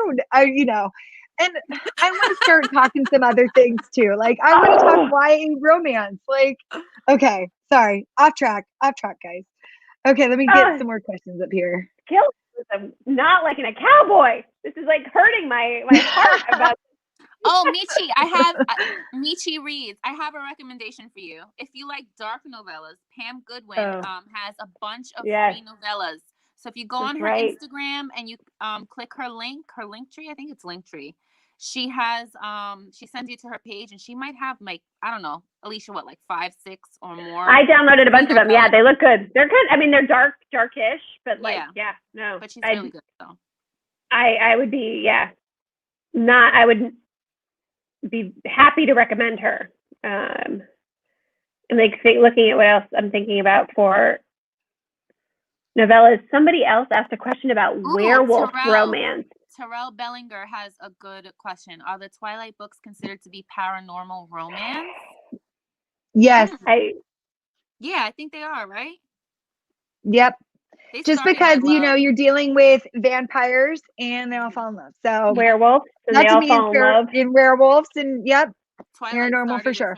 [SPEAKER 3] I want to start talking some other things too. Like, I want to talk YA romance. Like, okay, sorry, off track, guys. Okay, let me get some more questions up here.
[SPEAKER 2] I'm not liking a cowboy. This is like hurting my heart about.
[SPEAKER 1] Oh, Michi, Michi reads. I have a recommendation for you. If you like dark novellas, Pam Goodwin has a bunch of free novellas. So if you go on her Instagram and you click her Linktree, I think it's Linktree. She has she sends you to her page, and she might have, like, I don't know, Alicia, what, like 5, 6 or more.
[SPEAKER 2] I downloaded a bunch of them. Yeah, they look good. They're good. I mean, they're darkish, but like, no.
[SPEAKER 1] But she's really good though.
[SPEAKER 2] I would be, I would be happy to recommend her. And like looking at what else I'm thinking about for novellas. Somebody else asked a question about werewolf romance.
[SPEAKER 1] Terrell Bellinger has a good question. Are the Twilight books considered to be paranormal romance?
[SPEAKER 3] Yes.
[SPEAKER 1] I think they are, right?
[SPEAKER 3] Yep. Just because, you're dealing with vampires and they all fall in love. So
[SPEAKER 2] werewolves, and they all fall in love.
[SPEAKER 3] In werewolves, and
[SPEAKER 1] Twilight
[SPEAKER 3] paranormal for sure.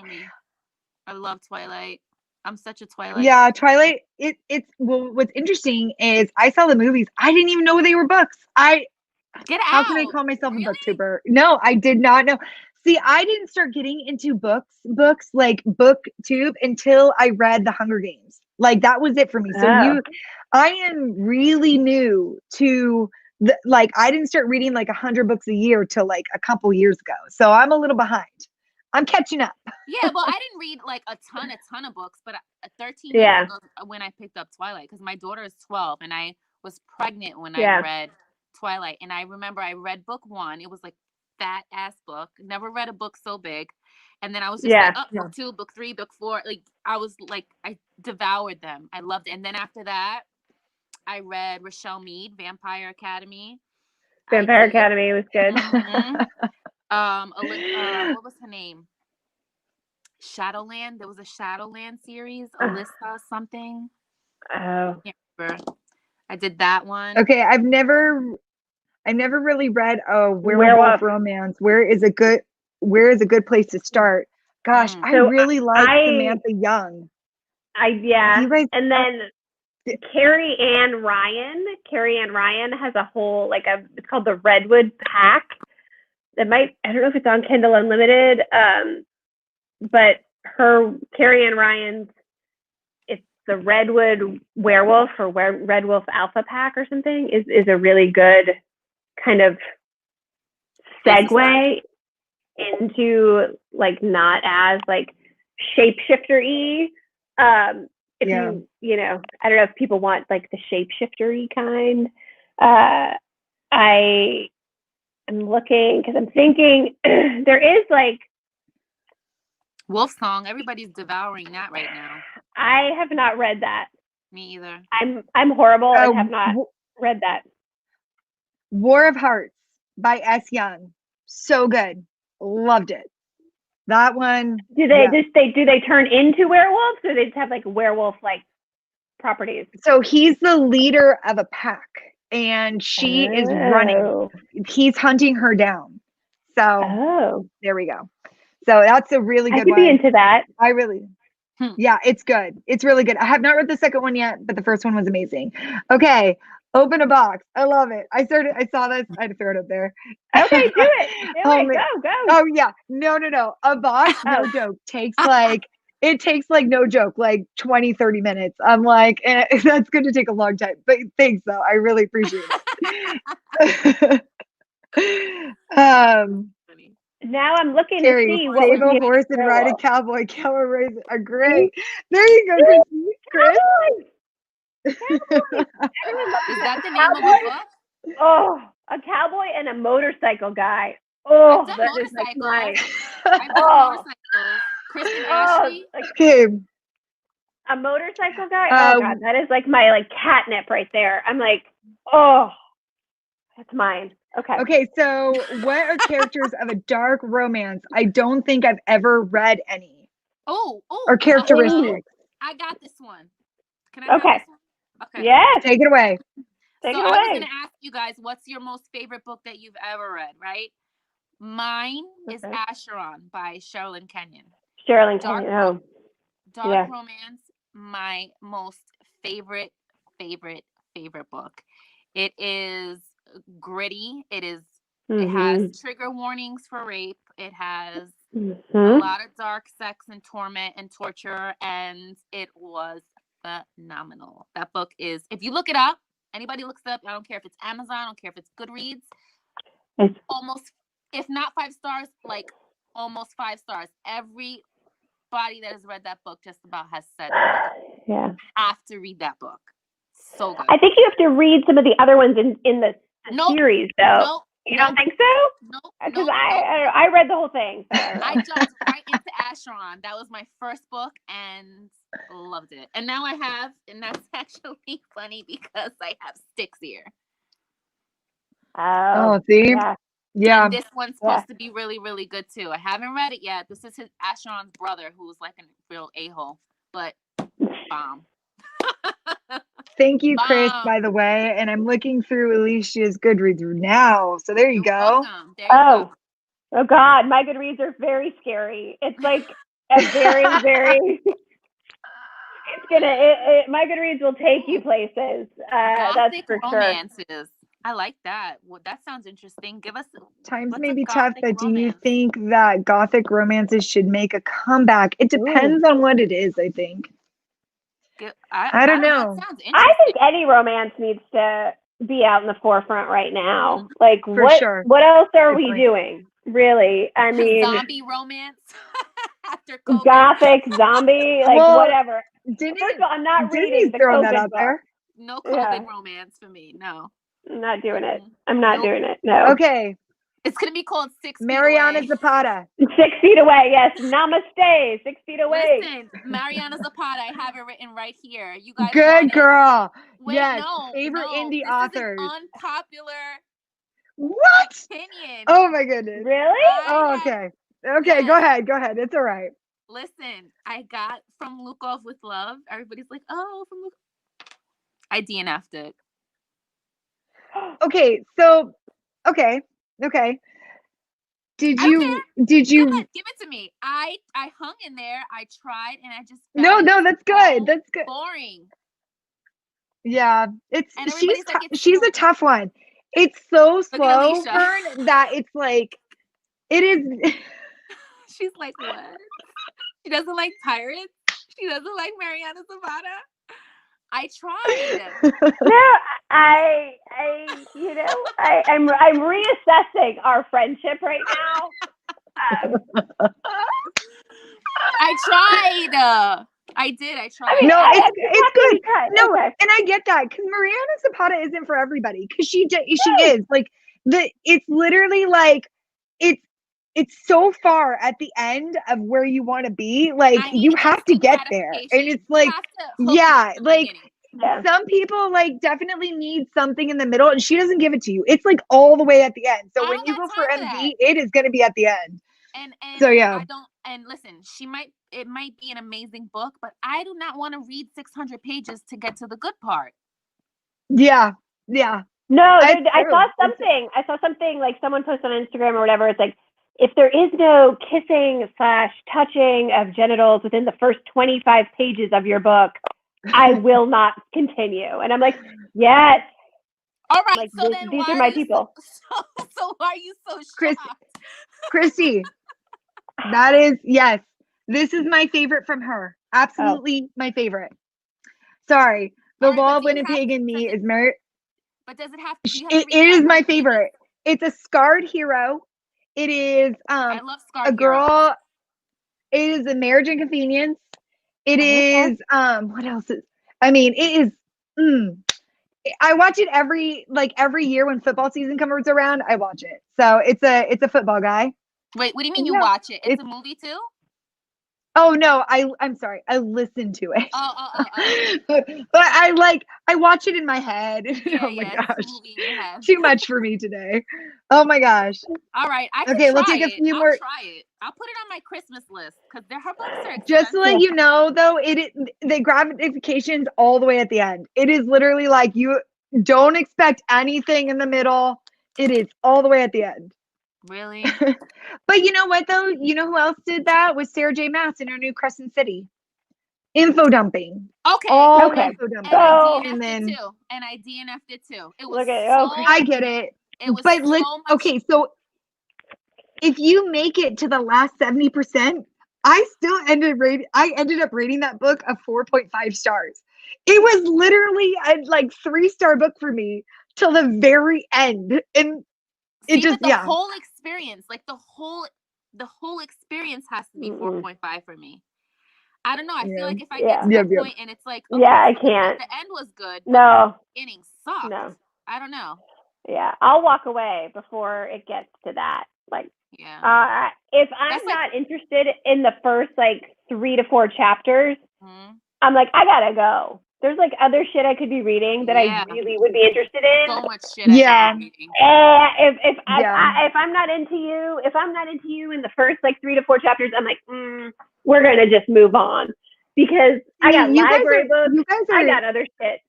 [SPEAKER 1] I love Twilight. I'm such a Twilight.
[SPEAKER 3] Yeah, Twilight. It's what's interesting is I saw the movies. I didn't even know they were books.
[SPEAKER 1] Get out.
[SPEAKER 3] How can I call myself a booktuber? No, I did not know. See, I didn't start getting into books like BookTube until I read The Hunger Games. Like that was it for me. So I am really new to like, I didn't start reading like 100 books a year till like a couple years ago. So I'm a little behind. I'm catching up.
[SPEAKER 1] Yeah, well, I didn't read like a ton of books, but 13 years ago when I picked up Twilight, because my daughter is 12 and I was pregnant when I read Twilight. And I remember I read book 1. It was like fat ass book. Never read a book so big. And then I was just like, oh, book 2, book 3, book 4. Like I was like, I devoured them. I loved it. And then after that, I read Rochelle Mead, Vampire Academy.
[SPEAKER 2] Vampire Academy was good.
[SPEAKER 1] What was her name? Shadowland. There was a Shadowland series. Alyssa something.
[SPEAKER 2] Oh.
[SPEAKER 1] I can't remember. I did that one.
[SPEAKER 3] Okay, I've never really read a werewolf romance. Where is a good place to start? Gosh, I really like Samantha Young.
[SPEAKER 2] And then Carrie Ann Ryan. Carrie Ann Ryan has a whole it's called the Redwood Pack. I don't know if it's on Kindle Unlimited, but Carrie Ann Ryan's, it's the Redwood Werewolf or Red Wolf Alpha Pack or something, is a really good kind of segue into like not as like shapeshifter-y. If you know, I don't know if people want like the shapeshifter-y kind. I am looking because I'm thinking there is like
[SPEAKER 1] Wolf Song. Everybody's devouring that right now.
[SPEAKER 2] I have not read that.
[SPEAKER 1] Me either.
[SPEAKER 2] I'm horrible and have not read that.
[SPEAKER 3] War of Hearts by S. Young. So good. Loved it. That one.
[SPEAKER 2] Do they turn into werewolves, or they just have like werewolf like properties?
[SPEAKER 3] So he's the leader of a pack and she is running. He's hunting her down. So there we go. So that's a really good one.
[SPEAKER 2] I could be into that.
[SPEAKER 3] I really, yeah, it's good. It's really good. I have not read the second one yet, but the first one was amazing. Okay. Open a Box. I love it. I saw this. I had to throw it up there.
[SPEAKER 2] Okay, do it. Go.
[SPEAKER 3] Oh yeah. No. A box, no joke, takes like, no joke, like 20, 30 minutes. I'm like, that's going to take a long time, but thanks though. I really appreciate it.
[SPEAKER 2] Now I'm looking
[SPEAKER 3] Terry,
[SPEAKER 2] to see what
[SPEAKER 3] save a horse and ride a cowboy. Cowboys are great. There you go, Chris.
[SPEAKER 1] Is that the name of the book?
[SPEAKER 2] Oh, a cowboy and a motorcycle guy. Oh, that is like my.
[SPEAKER 1] I've done motorcycles. Chris and Ashley.
[SPEAKER 3] Okay.
[SPEAKER 2] A motorcycle guy. Oh God, that is like my catnip right there. I'm like, oh, that's mine. Okay,
[SPEAKER 3] so what are characters of a dark romance? I don't think I've ever read any. Or characteristics.
[SPEAKER 1] I got this one. Can I?
[SPEAKER 2] Okay.
[SPEAKER 1] This one? Okay.
[SPEAKER 2] Yes.
[SPEAKER 3] Take it away.
[SPEAKER 1] I was going to ask you guys, what's your most favorite book that you've ever read, right? Mine is Acheron by Sherilyn Kenyon.
[SPEAKER 2] Sherilyn Kenyon.
[SPEAKER 1] Dark romance, my most favorite book. It is gritty. It has trigger warnings for rape. It has a lot of dark sex and torment and torture, and it was phenomenal. That book is, if you look it up, anybody looks it up, I don't care if it's Amazon, I don't care if it's Goodreads, it's almost, if not 5 stars, like almost 5 stars. Everybody that has read that book just about has said you have to read that book. So good.
[SPEAKER 2] I think you have to read some of the other ones in the series though.
[SPEAKER 1] Nope.
[SPEAKER 2] You don't think so?
[SPEAKER 1] No.
[SPEAKER 2] Because I read the whole thing. So.
[SPEAKER 1] I jumped right into Acheron. That was my first book and loved it. And now I have, and that's actually funny because I have Styx here.
[SPEAKER 3] Oh, see? Yeah.
[SPEAKER 1] And this one's supposed to be really, really good too. I haven't read it yet. This is his Acheron's brother, who's like a real a-hole, but bomb.
[SPEAKER 3] Thank you, Chris, by the way. And I'm looking through Alicia's Goodreads now. So there you go.
[SPEAKER 2] Oh God, my Goodreads are very scary. It's like a very, very. My Goodreads will take you places. That's for
[SPEAKER 1] romances. Sure. I like that. Well, that sounds interesting. Give us
[SPEAKER 3] times may be tough, but do you think that Gothic romances should make a comeback? It depends on what it is, I think. I don't know.
[SPEAKER 1] That sounds interesting.
[SPEAKER 2] I think any romance needs to be out in the forefront right now. Like,
[SPEAKER 3] sure.
[SPEAKER 2] what else are we doing? Really? I mean,
[SPEAKER 1] zombie romance after COVID.
[SPEAKER 2] Gothic zombie, like whatever. First of all, I'm not reading the
[SPEAKER 3] throwing
[SPEAKER 2] COVID
[SPEAKER 3] that out
[SPEAKER 2] book.
[SPEAKER 3] there.
[SPEAKER 1] No COVID romance for me. No.
[SPEAKER 2] I'm not doing it. I'm not doing it. No.
[SPEAKER 3] Okay.
[SPEAKER 1] It's gonna be called 6 Feet
[SPEAKER 3] Mariana
[SPEAKER 1] Away.
[SPEAKER 3] Zapata.
[SPEAKER 2] 6 feet away. Yes. Namaste. 6 feet away.
[SPEAKER 1] Listen, Mariana Zapata. I have it written right here. You guys.
[SPEAKER 3] Good girl.
[SPEAKER 1] Wait,
[SPEAKER 3] yes.
[SPEAKER 1] No.
[SPEAKER 3] Favorite indie
[SPEAKER 1] this
[SPEAKER 3] authors.
[SPEAKER 1] Is an unpopular.
[SPEAKER 3] What?
[SPEAKER 1] Opinion.
[SPEAKER 3] Oh my goodness.
[SPEAKER 2] Really?
[SPEAKER 3] Okay. Okay. Yes. Go ahead. It's all right.
[SPEAKER 1] Listen, I got From Lukov with Love. Everybody's like, oh, From Lukov. I DNF'd it.
[SPEAKER 3] Okay, so okay. Did you
[SPEAKER 1] Go ahead, give it to me. I hung in there. I tried and I just
[SPEAKER 3] No, that's good. That's good.
[SPEAKER 1] Boring.
[SPEAKER 3] Yeah. She's a tough one. It's so slow burn that it's like it is
[SPEAKER 1] She's like, what? She doesn't like pirates? She doesn't like Mariana Zapata? I tried.
[SPEAKER 2] No, I'm reassessing our friendship right now.
[SPEAKER 1] I tried. I did. I tried.
[SPEAKER 3] I mean, no, it's good. No, okay. And I get that because Mariana Zapata isn't for everybody because she is like it's literally like it's so far at the end of where you want to be. Like you have to get there, and it's like like some people like definitely need something in the middle, and she doesn't give it to you. It's like all the way at the end. So when you go for MD, it is going to be at the end.
[SPEAKER 1] And
[SPEAKER 3] so yeah.
[SPEAKER 1] And listen, it might be an amazing book, but I do not want to read 600 pages to get to the good part.
[SPEAKER 3] Yeah.
[SPEAKER 2] No, I saw something like someone posted on Instagram or whatever. It's like, if there is no kissing/touching of genitals within the first 25 pages of your book, I will not continue. And I'm like, yes.
[SPEAKER 1] All right.
[SPEAKER 2] Like,
[SPEAKER 1] so then
[SPEAKER 2] these are my people.
[SPEAKER 1] So why are you so shocked?
[SPEAKER 3] Christy, that is, yes. This is my favorite from her. Absolutely my favorite. Sorry. The Law of Winnipeg and Me is Mary.
[SPEAKER 1] But does it have to
[SPEAKER 3] be? It is my favorite. It's a scarred hero. It is
[SPEAKER 1] I love scarred
[SPEAKER 3] a girl. It is a marriage and convenience. It is what else is it is I watch it every year when football season comes around. I watch it. So it's a football guy.
[SPEAKER 1] Wait, what do you mean you watch it? It's a movie too?
[SPEAKER 3] Oh no, I'm sorry. I listen to it.
[SPEAKER 1] Oh.
[SPEAKER 3] But I watch it in my head. Oh my gosh. Too much for me today. Oh my gosh.
[SPEAKER 1] All right.
[SPEAKER 3] We'll take a few more.
[SPEAKER 1] I'll try it. I'll put it on my Christmas list because her books are expensive.
[SPEAKER 3] Just to let you know though, the gratification's all the way at the end. It is literally like you don't expect anything in the middle. It is all the way at the end.
[SPEAKER 1] Really?
[SPEAKER 3] But you know what though? You know who else did that? Was Sarah J. Maas in her new Crescent City. Info dumping.
[SPEAKER 1] Okay.
[SPEAKER 3] Info dumping.
[SPEAKER 1] And I DNF'd it too. It
[SPEAKER 2] I
[SPEAKER 1] was
[SPEAKER 3] get it.
[SPEAKER 1] It was
[SPEAKER 3] but
[SPEAKER 1] so much.
[SPEAKER 3] Okay, so if you make it to the last 70%, I ended up rating that book a 4.5 stars. It was literally a 3-star book for me till the very end. And it
[SPEAKER 1] whole experience, the whole experience has to be 4.5 for me. I don't know. I feel like if I get to that point and it's like, okay,
[SPEAKER 2] I can't.
[SPEAKER 1] The end was good.
[SPEAKER 2] No.
[SPEAKER 1] The beginning sucked.
[SPEAKER 2] No.
[SPEAKER 1] I don't know.
[SPEAKER 2] Yeah, I'll walk away before it gets to that. If I'm not interested in the first 3 to 4 chapters, I'm like, I gotta go. There's other shit I could be reading that I really would be interested in.
[SPEAKER 1] So much shit. If
[SPEAKER 2] I'm not into you in the first 3 to 4 chapters, I'm like, we're gonna just move on because I got library books. I got other shit.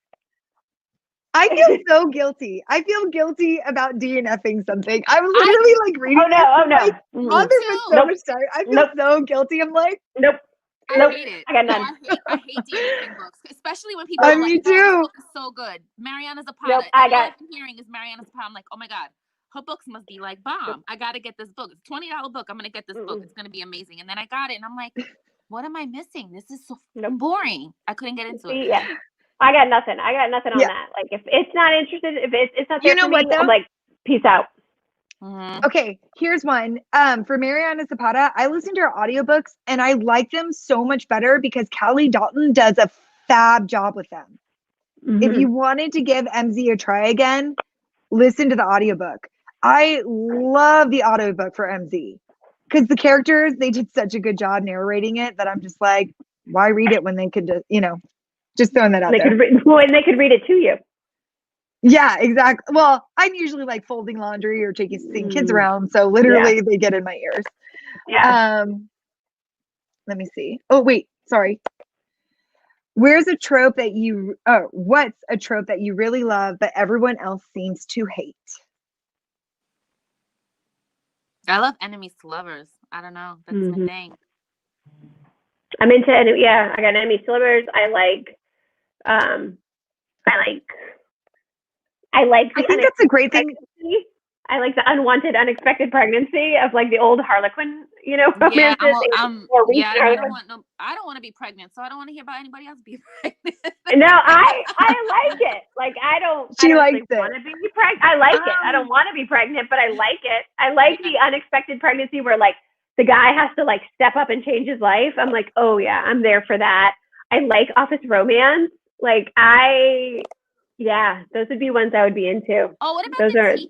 [SPEAKER 3] I feel so guilty. I feel guilty about DNFing something. I was literally reading.
[SPEAKER 2] Oh no!
[SPEAKER 3] I feel so guilty. I'm like,
[SPEAKER 2] nope.
[SPEAKER 1] I hate it.
[SPEAKER 2] I got none.
[SPEAKER 1] I hate DNFing books, especially when people are like,
[SPEAKER 3] me too.
[SPEAKER 1] This book is so good. Mariana Zapata.
[SPEAKER 2] Nope,
[SPEAKER 1] All I've been hearing is Mariana Zapata. I'm like, oh my God, her books must be bomb. I gotta get this book. It's a $20 book. I'm gonna get this book. It's gonna be amazing. And then I got it, and I'm like, what am I missing? This is so
[SPEAKER 2] Nope.
[SPEAKER 1] boring. I couldn't get into it.
[SPEAKER 2] Yeah. I got nothing on
[SPEAKER 3] Yeah.
[SPEAKER 2] that. Like, if it's not interested, if it's not
[SPEAKER 3] You
[SPEAKER 2] there
[SPEAKER 3] know
[SPEAKER 2] for
[SPEAKER 3] what,
[SPEAKER 2] me, I'm
[SPEAKER 3] though?
[SPEAKER 2] like, peace out.
[SPEAKER 3] Okay, here's one. For Mariana Zapata, I listen to her audiobooks and I like them so much better because Callie Dalton does a fab job with them. If you wanted to give MZ a try again, listen to the audiobook. I love the audiobook for MZ because the characters, they did such a good job narrating it that I'm just like, why read it when they could just, just throwing that out there.
[SPEAKER 2] When they could read it to you.
[SPEAKER 3] Yeah, exactly. Well, I'm usually like folding laundry or seeing kids around, so literally they get in my ears.
[SPEAKER 2] Yeah.
[SPEAKER 3] Let me see. Oh, wait, sorry. What's a trope that you really love but everyone else seems to hate?
[SPEAKER 1] I love enemies to lovers. I don't know. That's my thing.
[SPEAKER 2] I'm into I got enemies to lovers. I
[SPEAKER 3] think that's a great thing.
[SPEAKER 2] I like the unwanted, unexpected pregnancy of like the old Harlequin, romances.
[SPEAKER 1] Yeah, I don't want to be pregnant, so I don't want to hear about anybody else being pregnant.
[SPEAKER 2] No, I like it. Like I don't want to be pregnant. I like it. I don't want to be pregnant, but I like it. I like the unexpected pregnancy where like the guy has to like step up and change his life. I'm like, oh yeah, I'm there for that. I like office romance. Like those would be ones I would be into.
[SPEAKER 1] Oh, what about the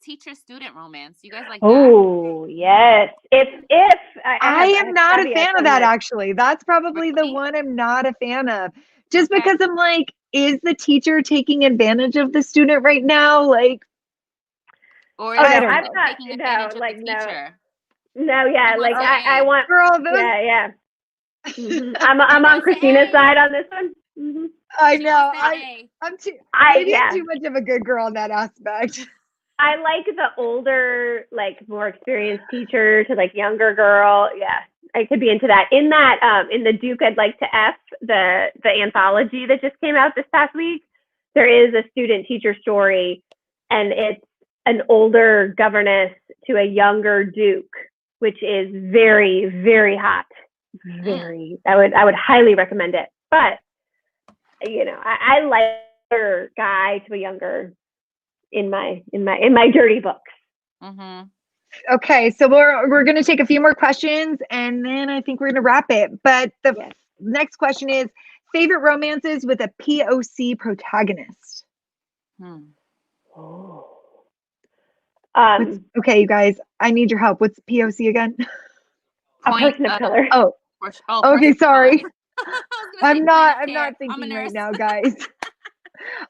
[SPEAKER 1] teacher student romance? You guys like that?
[SPEAKER 2] Oh, yes. If
[SPEAKER 3] I am not a fan of that, actually. That's probably the one I'm not a fan of. Just because I'm like, is the teacher taking advantage of the student right now? Like,
[SPEAKER 1] or is I'm not taking advantage of the teacher?
[SPEAKER 2] No, yeah, like I want
[SPEAKER 3] girl,
[SPEAKER 2] yeah. I'm on Christina's side on this one. Mm-hmm.
[SPEAKER 3] I know. I'm too much of a good girl in that aspect.
[SPEAKER 2] I like the older, like more experienced teacher to like younger girl. Yeah, I could be into that. In the Duke I'd Like to F, the anthology that just came out this past week, there is a student teacher story, and it's an older governess to a younger Duke, which is very, very hot. Very. I would highly recommend it. But I like a guy to a younger in my dirty books.
[SPEAKER 3] Okay, so we're gonna take a few more questions and then I think we're gonna wrap it. But the next question is favorite romances with a POC protagonist. Okay, you guys, I need your help. What's POC again?
[SPEAKER 2] A person of color.
[SPEAKER 3] Oh, okay, sorry. I'm not thinking right now, guys.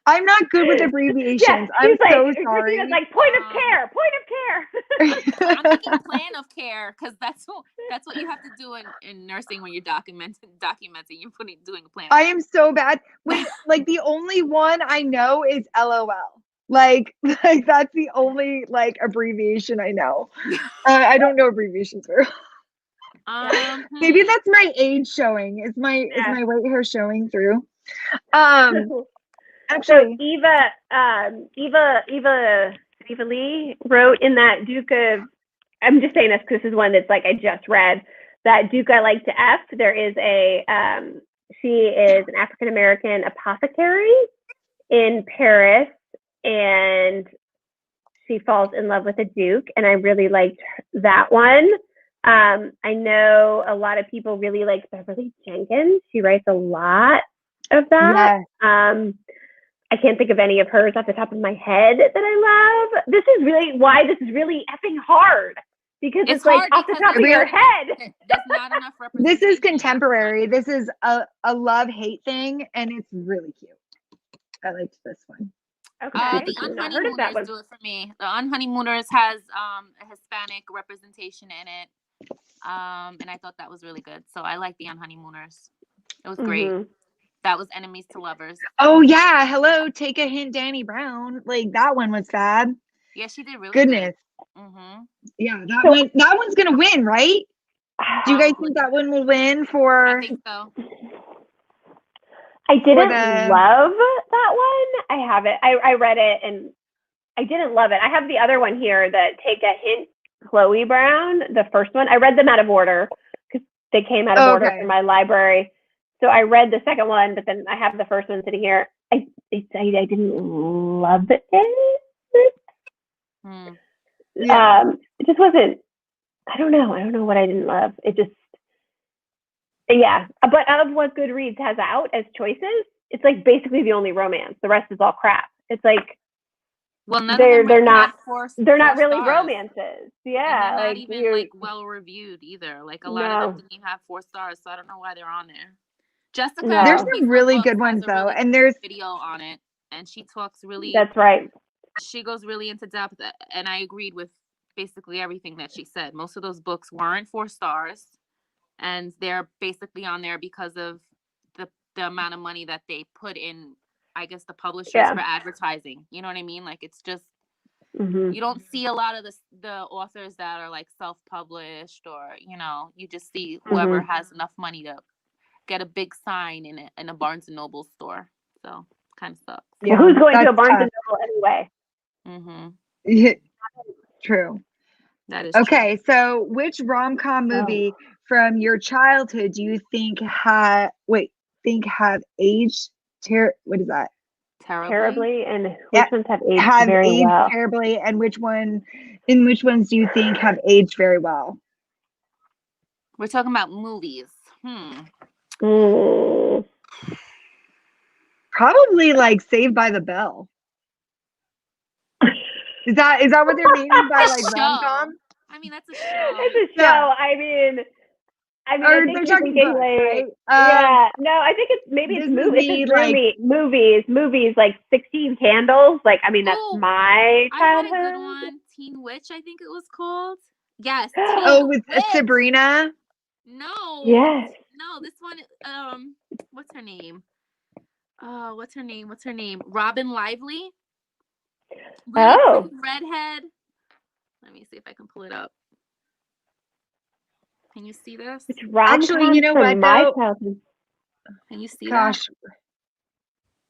[SPEAKER 3] I'm not good with abbreviations.
[SPEAKER 2] Yeah,
[SPEAKER 3] I'm so sorry.
[SPEAKER 2] It's like point of care.
[SPEAKER 1] I'm thinking plan of care because that's what you have to do in nursing when you're documenting. You're doing a plan.
[SPEAKER 3] I am so bad. Like the only one I know is LOL. Like that's the only like abbreviation I know. I don't know abbreviations very well. Maybe that's my age showing. Is my white hair showing through? Actually,
[SPEAKER 2] so Eva Lee wrote in that Duke of. I'm just saying this because this is one that's like I just read. That Duke I Like to F. There is she is an African American apothecary in Paris, and she falls in love with a Duke, and I really liked that one. I know a lot of people really like Beverly Jenkins. She writes a lot of that. Yes. I can't think of any of hers off the top of my head that I love. This is really why this is really effing hard. Because it's like off the top of your head.
[SPEAKER 1] There's not enough representation.
[SPEAKER 3] This is contemporary. This is a love-hate thing, and it's really cute. I liked this one.
[SPEAKER 1] Okay. The Unhoneymooners do it for me. The Unhoneymooners has a Hispanic representation in it. And I thought that was really good. So I like the Unhoneymooners. It was great. That was Enemies to Lovers.
[SPEAKER 3] Oh yeah, hello, Take a Hint, Danny Brown. Like that one was fab.
[SPEAKER 1] Yeah, she did really
[SPEAKER 3] good. Yeah, that one's gonna win, right? Do you guys think that one will win for?
[SPEAKER 1] I think so.
[SPEAKER 2] I didn't love that one. I have it. I read it and I didn't love it. I have the other one here, that Take a Hint, Chloe Brown, the first one. I read them out of order because They came out of order from my library. So I read the second one, but then I have the first one sitting here. I didn't love it. It just wasn't. I don't know what I didn't love. It just, yeah. But of what Goodreads has out as choices, it's like basically the only romance. The rest is all crap. It's like,
[SPEAKER 1] well,
[SPEAKER 2] they're not really
[SPEAKER 1] stars.
[SPEAKER 2] romances. Yeah,
[SPEAKER 1] and they're not even like well reviewed either. Like a lot of them didn't even have 4 stars, so I don't know why they're on there. Jessica,
[SPEAKER 3] there's some really good ones though,
[SPEAKER 1] really
[SPEAKER 3] and there's
[SPEAKER 1] video on it, and she talks really.
[SPEAKER 2] That's right.
[SPEAKER 1] She goes really into depth, and I agreed with basically everything that she said. Most of those books weren't 4 stars, and they're basically on there because of the amount of money that they put in, I guess, the publishers for advertising. You know what I mean? Like, it's just, you don't see a lot of the authors that are like self-published, or, you know, you just see whoever has enough money to get a big sign in a Barnes and Noble store. So kind of sucks.
[SPEAKER 2] Yeah, who's going to a Barnes and Noble anyway?
[SPEAKER 3] Yeah, true.
[SPEAKER 1] That is
[SPEAKER 3] okay. True. So, which rom-com movie from your childhood do you think have aged what is that?
[SPEAKER 2] Terribly, and which ones have aged very well?
[SPEAKER 3] Terribly, and which ones do you think have aged very well?
[SPEAKER 1] We're talking about movies.
[SPEAKER 3] Probably like Saved by the Bell. Is that what they're meaning by like rom-com?
[SPEAKER 1] I mean, that's a show.
[SPEAKER 2] It's a show. I mean,
[SPEAKER 3] or they're talking about, right?
[SPEAKER 2] I think it's movies like 16 Candles. Like, I mean, that's my childhood.
[SPEAKER 1] I had a good one. Teen Witch, I think it was called. Yes.
[SPEAKER 3] With Sabrina?
[SPEAKER 1] No.
[SPEAKER 2] Yes.
[SPEAKER 1] No, this one, what's her name? What's her name? Robin Lively. Redhead. Let me see if I can pull it up. Can you see this?
[SPEAKER 2] It's actually, you know what?
[SPEAKER 1] Can you see
[SPEAKER 3] that?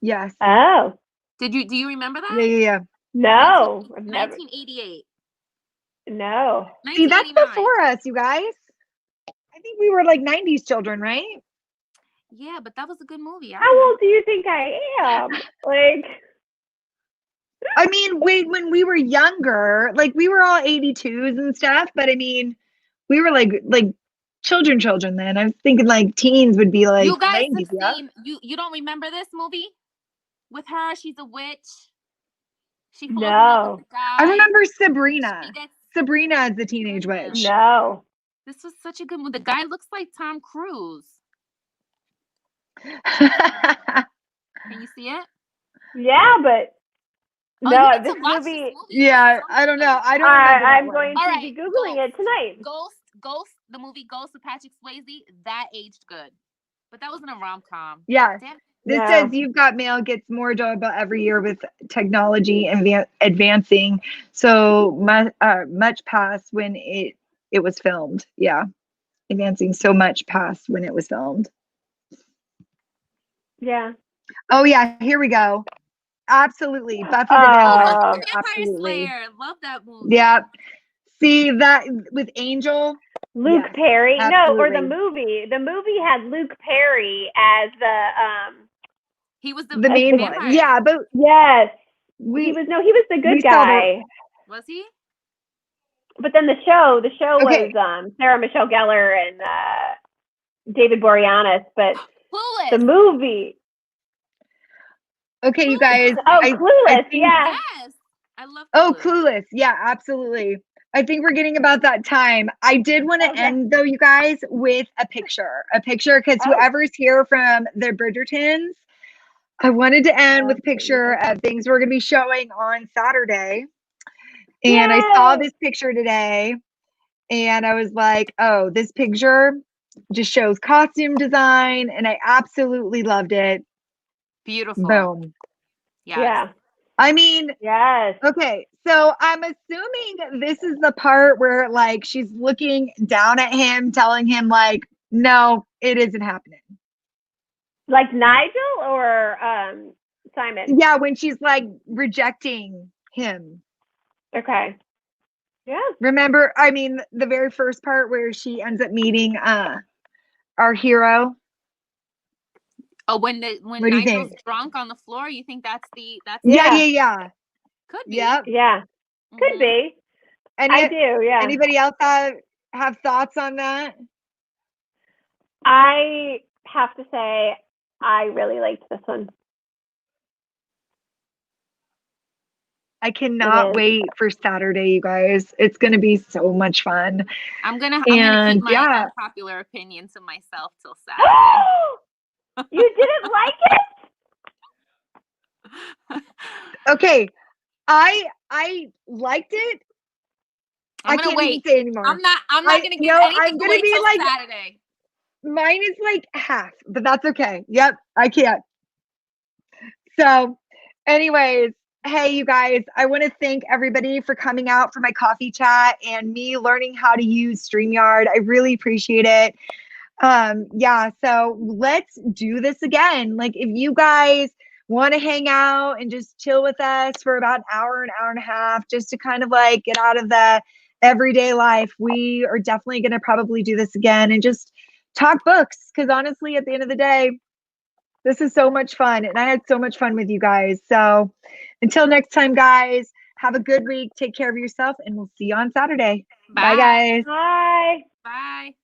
[SPEAKER 3] Yes.
[SPEAKER 2] Oh.
[SPEAKER 1] Do you remember that?
[SPEAKER 3] Yeah.
[SPEAKER 2] No.
[SPEAKER 1] 1988.
[SPEAKER 2] No.
[SPEAKER 3] See, that's before us, you guys. I think we were like 90s children, right?
[SPEAKER 1] Yeah, but that was a good movie.
[SPEAKER 2] How old do you think I am? Like,
[SPEAKER 3] I mean, when we were younger, like we were all 82s and stuff, but I mean, we were like children then. I was thinking like teens would be like
[SPEAKER 1] you guys
[SPEAKER 3] 90s,
[SPEAKER 1] 16, you don't remember this movie with her? She's a witch. She falls in love with the guy.
[SPEAKER 3] I remember Sabrina. Sabrina is the teenage witch.
[SPEAKER 2] No.
[SPEAKER 1] This was such a good movie. The guy looks like Tom Cruise. Can you see it?
[SPEAKER 2] Yeah, but this movie.
[SPEAKER 3] Yeah, I don't know.
[SPEAKER 2] I'm going to be Googling it tonight.
[SPEAKER 1] Ghost, the movie Ghost with Patrick Swayze, that aged good. But that wasn't a rom-com.
[SPEAKER 3] Yeah. This says You've Got Mail gets more adorable every year with technology advancing. So much past when it was filmed. Yeah. Advancing so much past when it was filmed.
[SPEAKER 2] Yeah.
[SPEAKER 3] Oh yeah, here we go. Absolutely. Buffy the Vampire
[SPEAKER 1] Slayer. Love that movie.
[SPEAKER 3] Yeah. See that with Angel?
[SPEAKER 2] Luke Perry. Absolutely. No, or the movie. The movie had Luke Perry as the
[SPEAKER 1] he was the
[SPEAKER 3] main
[SPEAKER 1] vampire.
[SPEAKER 3] One. Yeah, but
[SPEAKER 2] yes. He was the good guy.
[SPEAKER 1] Was he?
[SPEAKER 2] But then the show was Sarah Michelle Gellar and David Boreanaz, but
[SPEAKER 1] Clueless.
[SPEAKER 2] The movie.
[SPEAKER 3] Okay, you guys.
[SPEAKER 2] Clueless.
[SPEAKER 1] Yes. I love Clueless.
[SPEAKER 3] Oh, Clueless. Yeah, absolutely. I think we're getting about that time. I did want to end, though, you guys, with a picture, because whoever's here from the Bridgertons, I wanted to end with a picture of things we're going to be showing on Saturday. And I saw this picture today, and I was like, oh, this picture just shows costume design, and I absolutely loved it.
[SPEAKER 1] Beautiful.
[SPEAKER 3] Boom.
[SPEAKER 1] Yes.
[SPEAKER 2] Yeah.
[SPEAKER 3] I mean,
[SPEAKER 2] yes.
[SPEAKER 3] Okay, so I'm assuming this is the part where like she's looking down at him, telling him like, no, it isn't happening.
[SPEAKER 2] Like Nigel or Simon?
[SPEAKER 3] Yeah, when she's like rejecting him.
[SPEAKER 2] Okay. Yeah.
[SPEAKER 3] Remember, I mean, the very first part where she ends up meeting our hero?
[SPEAKER 1] Oh, when
[SPEAKER 3] What do you
[SPEAKER 1] Nigel's
[SPEAKER 3] think?
[SPEAKER 1] drunk on the floor, you think that's
[SPEAKER 3] Yeah.
[SPEAKER 1] could be.
[SPEAKER 3] Yep.
[SPEAKER 2] Yeah. Could be. I do, yeah.
[SPEAKER 3] Anybody else have thoughts on that?
[SPEAKER 2] I have to say, I really liked this one.
[SPEAKER 3] I cannot wait for Saturday, you guys. It's gonna be so much fun.
[SPEAKER 1] I'm gonna keep my unpopular opinion to myself till Saturday.
[SPEAKER 2] You didn't like it?
[SPEAKER 3] Okay. I liked it.
[SPEAKER 1] I
[SPEAKER 3] can't
[SPEAKER 1] wait.
[SPEAKER 3] even say anymore.
[SPEAKER 1] I'm not gonna give anything away till Saturday.
[SPEAKER 3] Mine is like half, but that's okay. Yep, I can't. So, anyways, hey, you guys, I want to thank everybody for coming out for my coffee chat and me learning how to use StreamYard. I really appreciate it. Yeah, so let's do this again. Like, if you guys want to hang out and just chill with us for about an hour and a half, just to kind of like get out of the everyday life, we are definitely going to probably do this again and just talk books. Because honestly, at the end of the day, this is so much fun, and I had so much fun with you guys. So until next time, guys, have a good week. Take care of yourself, and we'll see you on Saturday. Bye guys.
[SPEAKER 2] Bye.
[SPEAKER 1] Bye.